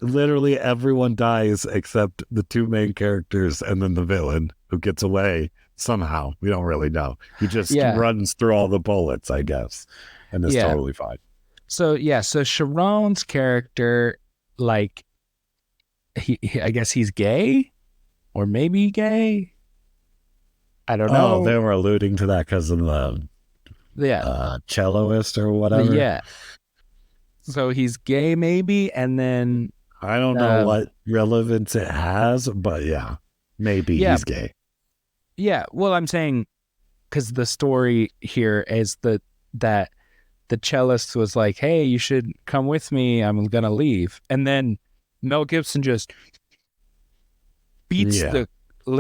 Literally everyone dies except the two main characters and then the villain who gets away somehow. We don't really know. He just Yeah. runs through all the bullets, I guess, and is Yeah. totally fine. So Sharon's character, like I guess he's gay or maybe gay. I don't Oh, know. they were alluding to that because of the Yeah. celloist or whatever. Yeah. So he's gay maybe, and then I don't know what relevance it has, but yeah, maybe yeah. he's gay. Yeah, well, I'm saying because the story here is that the cellist was like, "Hey, you should come with me. I'm gonna leave," and then Mel Gibson just beats Yeah.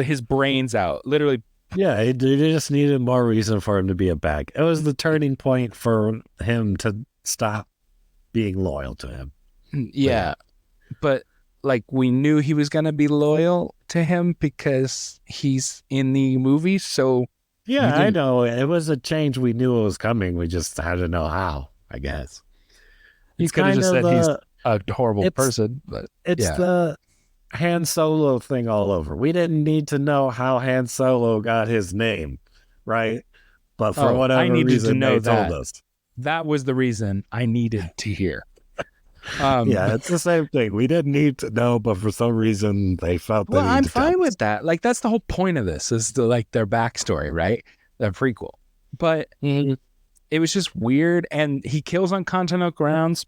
his brains out, literally. Yeah, they just needed more reason for him to be a bag. It was the turning point for him to stop being loyal to him. Yeah, but like we knew he was gonna be loyal to him because he's in the movie. So Yeah, I know. It was a change. We knew it was coming. We just had to know how. I guess. You It's could have kind just of said he's the a horrible it's person, but it's yeah. the Han Solo thing all over. We didn't need to know how Han Solo got his name, right? But for Oh, I whatever needed to reason, know they told that. us. That was the reason I needed to hear. Yeah, it's the same thing. We didn't need to know, but for some reason, they felt they Well, need I'm to tell fine us. with that. Like that's the whole point of this is like their backstory, right? The prequel. But Mhm. it was just weird, and he kills on Continental grounds,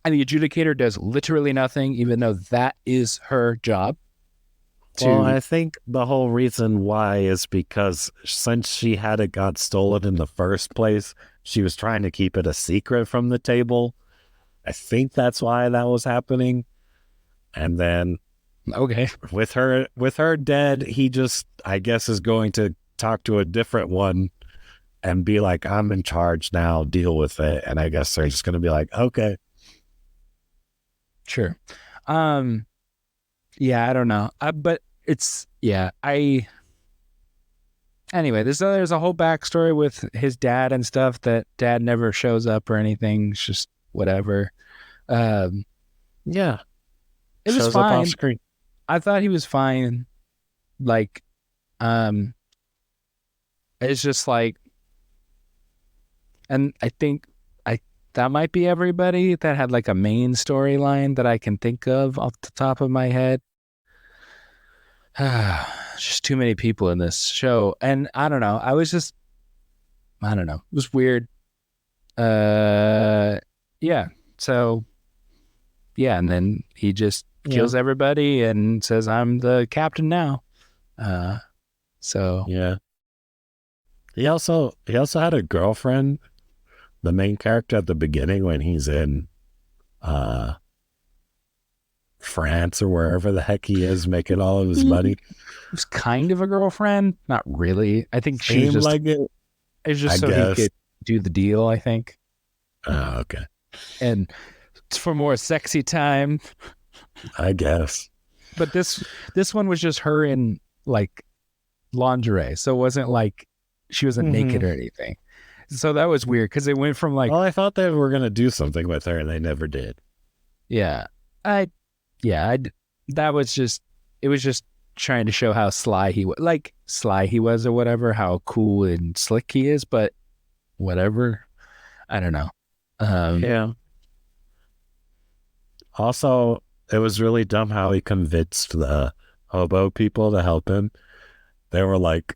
and the adjudicator does literally nothing, even though that is her job. Well, To I think the whole reason why is because since she had it got stolen in the first place, she was trying to keep it a secret from the table. I think that's why that was happening. And then okay, with her dead, he just I guess is going to talk to a different one and be like, I'm in charge now, deal with it. And I guess they're just gonna be like, okay. sure. Um, yeah, I don't know, but it's yeah. I anyway, there's a whole backstory with his dad and stuff that dad never shows up or anything. It's just whatever. Um, Yeah. it was Shows up off fine. screen. I thought he was fine. Like, um, it's just like, and I think I that might be everybody that had like a main storyline that I can think of off the top of my head. Just too many people in this show, and I don't know. I don't know. It was weird. Uh, yeah. So yeah, and then he just Yeah. kills everybody and says, "I'm the captain now." Uh, so Yeah. He also had a girlfriend, the main character at the beginning when he's in uh France or wherever the heck he is making all of his money. it was kind of a girlfriend, not really. I think she was Seemed just like it, it was I just so he guess. could do the deal. I think, Okay. and it's for more sexy time. I guess. But this one was just her in like lingerie, so it wasn't like she wasn't Hmm. naked or anything. So that was weird because it went from like Well, I thought they were gonna do something with her and they never did. yeah, I yeah, that was just it was just trying to show how sly he was or whatever, how cool and slick he is, but whatever. I don't know. Um, Yeah. Also, it was really dumb how he convinced the hobo people to help him. They were like,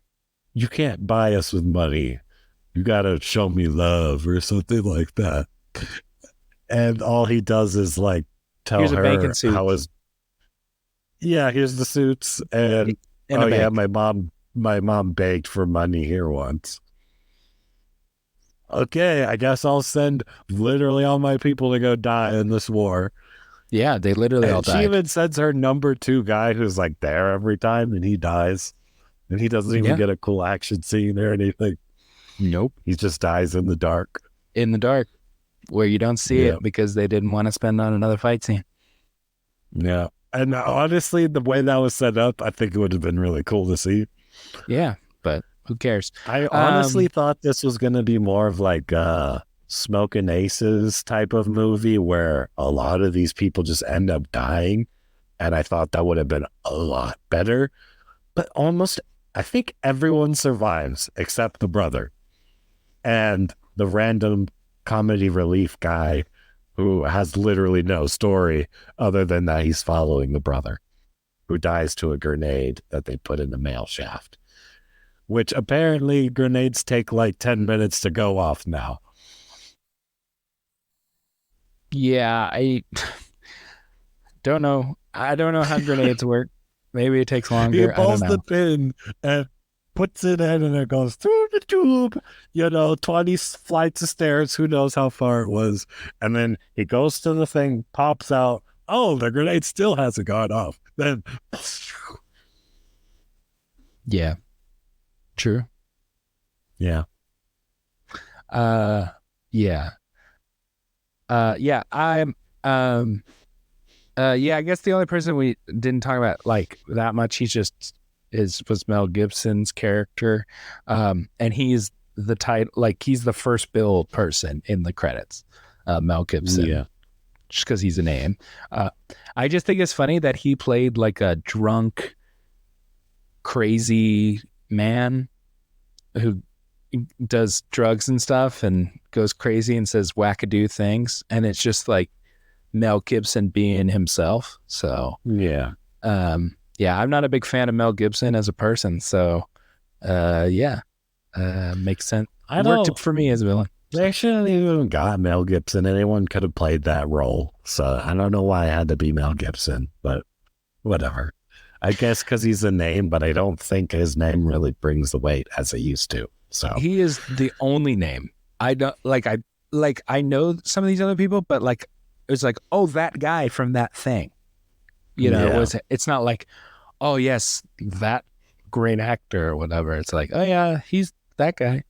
you can't buy us with money. You gotta show me love or something like that. And all he does is like tell here's a bank and her how suits his yeah, here's the suits and in oh a yeah, bank. my mom begged for money here once. Okay, I guess I'll send literally all my people to go die in this war. Yeah, they literally all And she died. even sends her number two guy who's like there every time and he dies. And he doesn't even Yeah. get a cool action scene or anything. Nope. He just dies in the dark. In the dark, where you don't see Yeah. it because they didn't want to spend on another fight scene. Yeah. And honestly, the way that was set up, I think it would have been really cool to see. Yeah, but who cares? I honestly Um, thought this was going to be more of like a Smoking Aces type of movie where a lot of these people just end up dying. And I thought that would have been a lot better. But almost, I think everyone survives except the brother and the random comedy relief guy who has literally no story other than that he's following the brother who dies to a grenade that they put in the mail shaft, which apparently grenades take like 10 minutes to go off now. yeah, I don't know. I don't know how grenades work. Maybe it takes He longer. I don't pulls the know. pin and puts it in and it goes through the tube, 20 flights of stairs, who knows how far it was. And then he goes to the thing, pops out. Oh, the grenade still hasn't gone off. Then, Yeah, true. yeah. Uh, yeah. Yeah. Um. Yeah. I guess the only person we didn't talk about like that much, was Mel Gibson's character, and he's the title, like he's the first billed person in the credits, Mel Gibson, Yeah. just because he's a name. I just think it's funny that he played like a drunk, crazy man who does drugs and stuff and goes crazy and says wackadoo things, and it's just like Mel Gibson being himself. So Yeah. yeah, I'm not a big fan of Mel Gibson as a person, so makes sense. I Worked don't. for me as a villain. They shouldn't even got Mel Gibson. Anyone could have played that role. So I don't know why it had to be Mel Gibson, but whatever. I guess because he's a name, but I don't think his name really brings the weight as it used to. So He is the only name. I don't like. I know some of these other people, but like it's like, oh, that guy from that thing. Yeah. It's not like, oh yes, that great actor or whatever. It's like, oh yeah, he's that guy.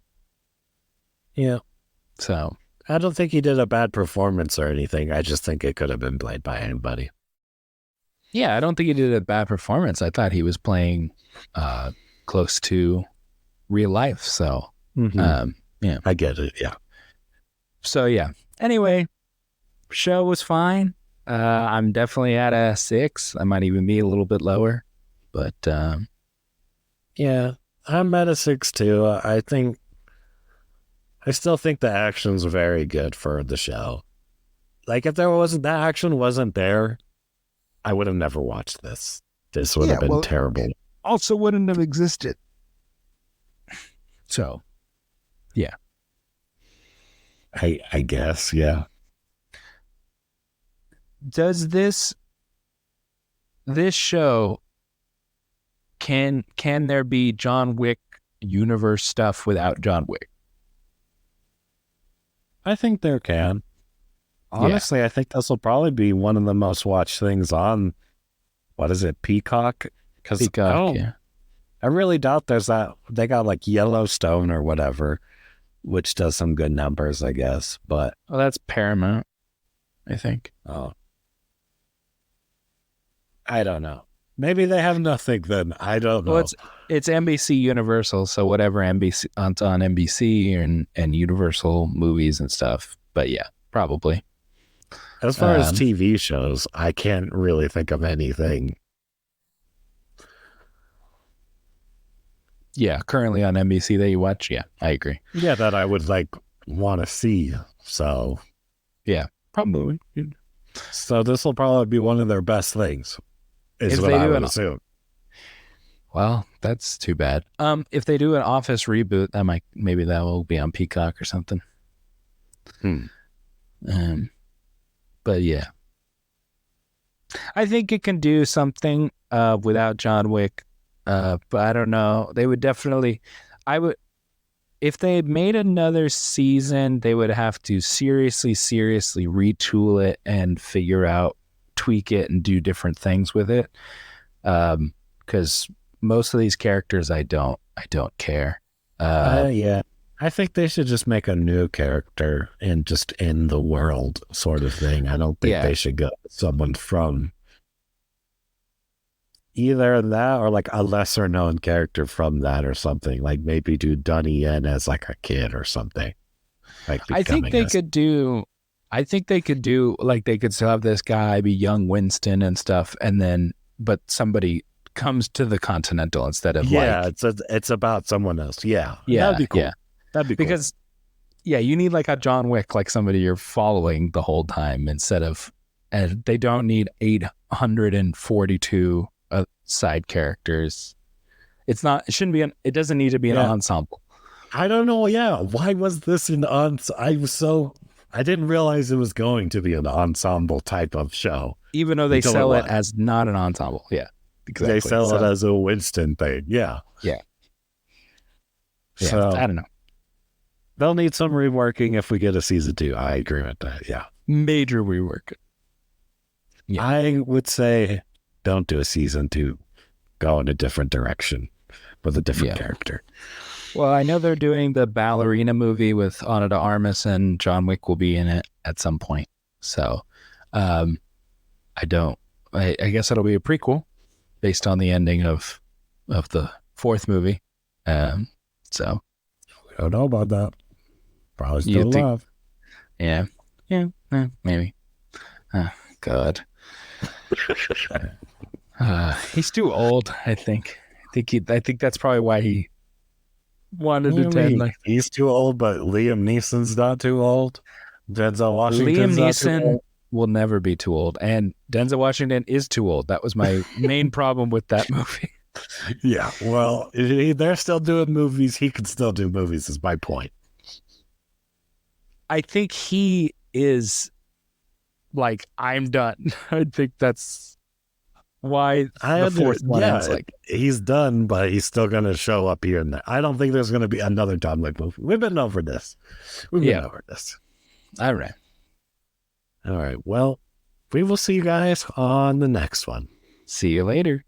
Yeah. So I don't think he did a bad performance or anything. I just think it could have been played by anybody. yeah, I don't think he did a bad performance. I thought he was playing close to real life. So yeah. I get it. Yeah. So yeah. Anyway, show was fine. I'm definitely at a 6. I might even be a little bit lower, but Yeah. I'm at a 6 too. I still think the action's very good for the show. Like if that action wasn't there, I would have never watched this. This would have been terrible. also wouldn't have existed. So yeah. I guess, yeah. Does this show, can there be John Wick universe stuff without John Wick? I think there can. Honestly, I think this will probably be one of the most watched things on, what is it, Peacock? Because I really doubt there's that. They got like Yellowstone or whatever, which does some good numbers, I guess. But Well, that's Paramount, I think. oh, I don't know. Maybe they have nothing then. I don't know. Well, it's NBC Universal, so whatever NBC on NBC and Universal movies and stuff. But yeah, probably. As far as TV shows, I can't really think of anything. Yeah, currently on NBC that you watch. Yeah, I agree. Yeah, that I would like want to see. So yeah, probably. So this will probably be one of their best things, is If what they I do would assume. Well, that's too bad. If they do an Office reboot, maybe that will be on Peacock or something. But yeah, I think it can do something without John Wick. But I don't know. They would definitely. If they made another season, they would have to seriously retool it and tweak it and do different things with it. Because most of these characters, I don't care. Yeah. I think they should just make a new character and just in the world sort of thing. I don't think they should go someone from either that or like a lesser known character from that or something. Like maybe do Donnie Yen as like a kid or something. Like I think they could do like they could still have this guy be young Winston and stuff, and then but somebody comes to the Continental instead of it's about someone else. Yeah. That'd be cool. Yeah. That'd be cool. Because you need like a John Wick, like somebody you're following the whole time instead of, and they don't need 842 side characters. It doesn't need to be an ensemble. I don't know. Yeah. Why was this an ensemble? I didn't realize it was going to be an ensemble type of show. Even though they sell it as not an ensemble. Yeah. Exactly. They sell it as a Winston thing. Yeah. Yeah. So, I don't know. They'll need some reworking if we get a season 2. I agree with that. Yeah. Major rework. Yeah. I would say don't do a season 2. Go in a different direction with a different character. Well, I know they're doing the ballerina movie with Ana de Armas, and John Wick will be in it at some point. So I guess it'll be a prequel based on the ending of the 4th movie. So I don't know about that. Probably You still think? love. Yeah, yeah, maybe. God, he's too old. I think. I think that's probably why he wanted What do to you attend. mean? Like He's too old, but Liam Neeson's not too old. Denzel Liam Washington's not too Neeson old. will never be too old, and Denzel Washington is too old. That was my main problem with that movie. Yeah, well, they're still doing movies. He can still do movies, is my point. I think he is like, I'm done. I think that's why the fourth one ends Yeah, like, he's done, but he's still going to show up here and there. I don't think there's going to be another John Wick movie. We've been over this. We've been yeah, over this. all right. All right. Well, we will see you guys on the next one. See you later.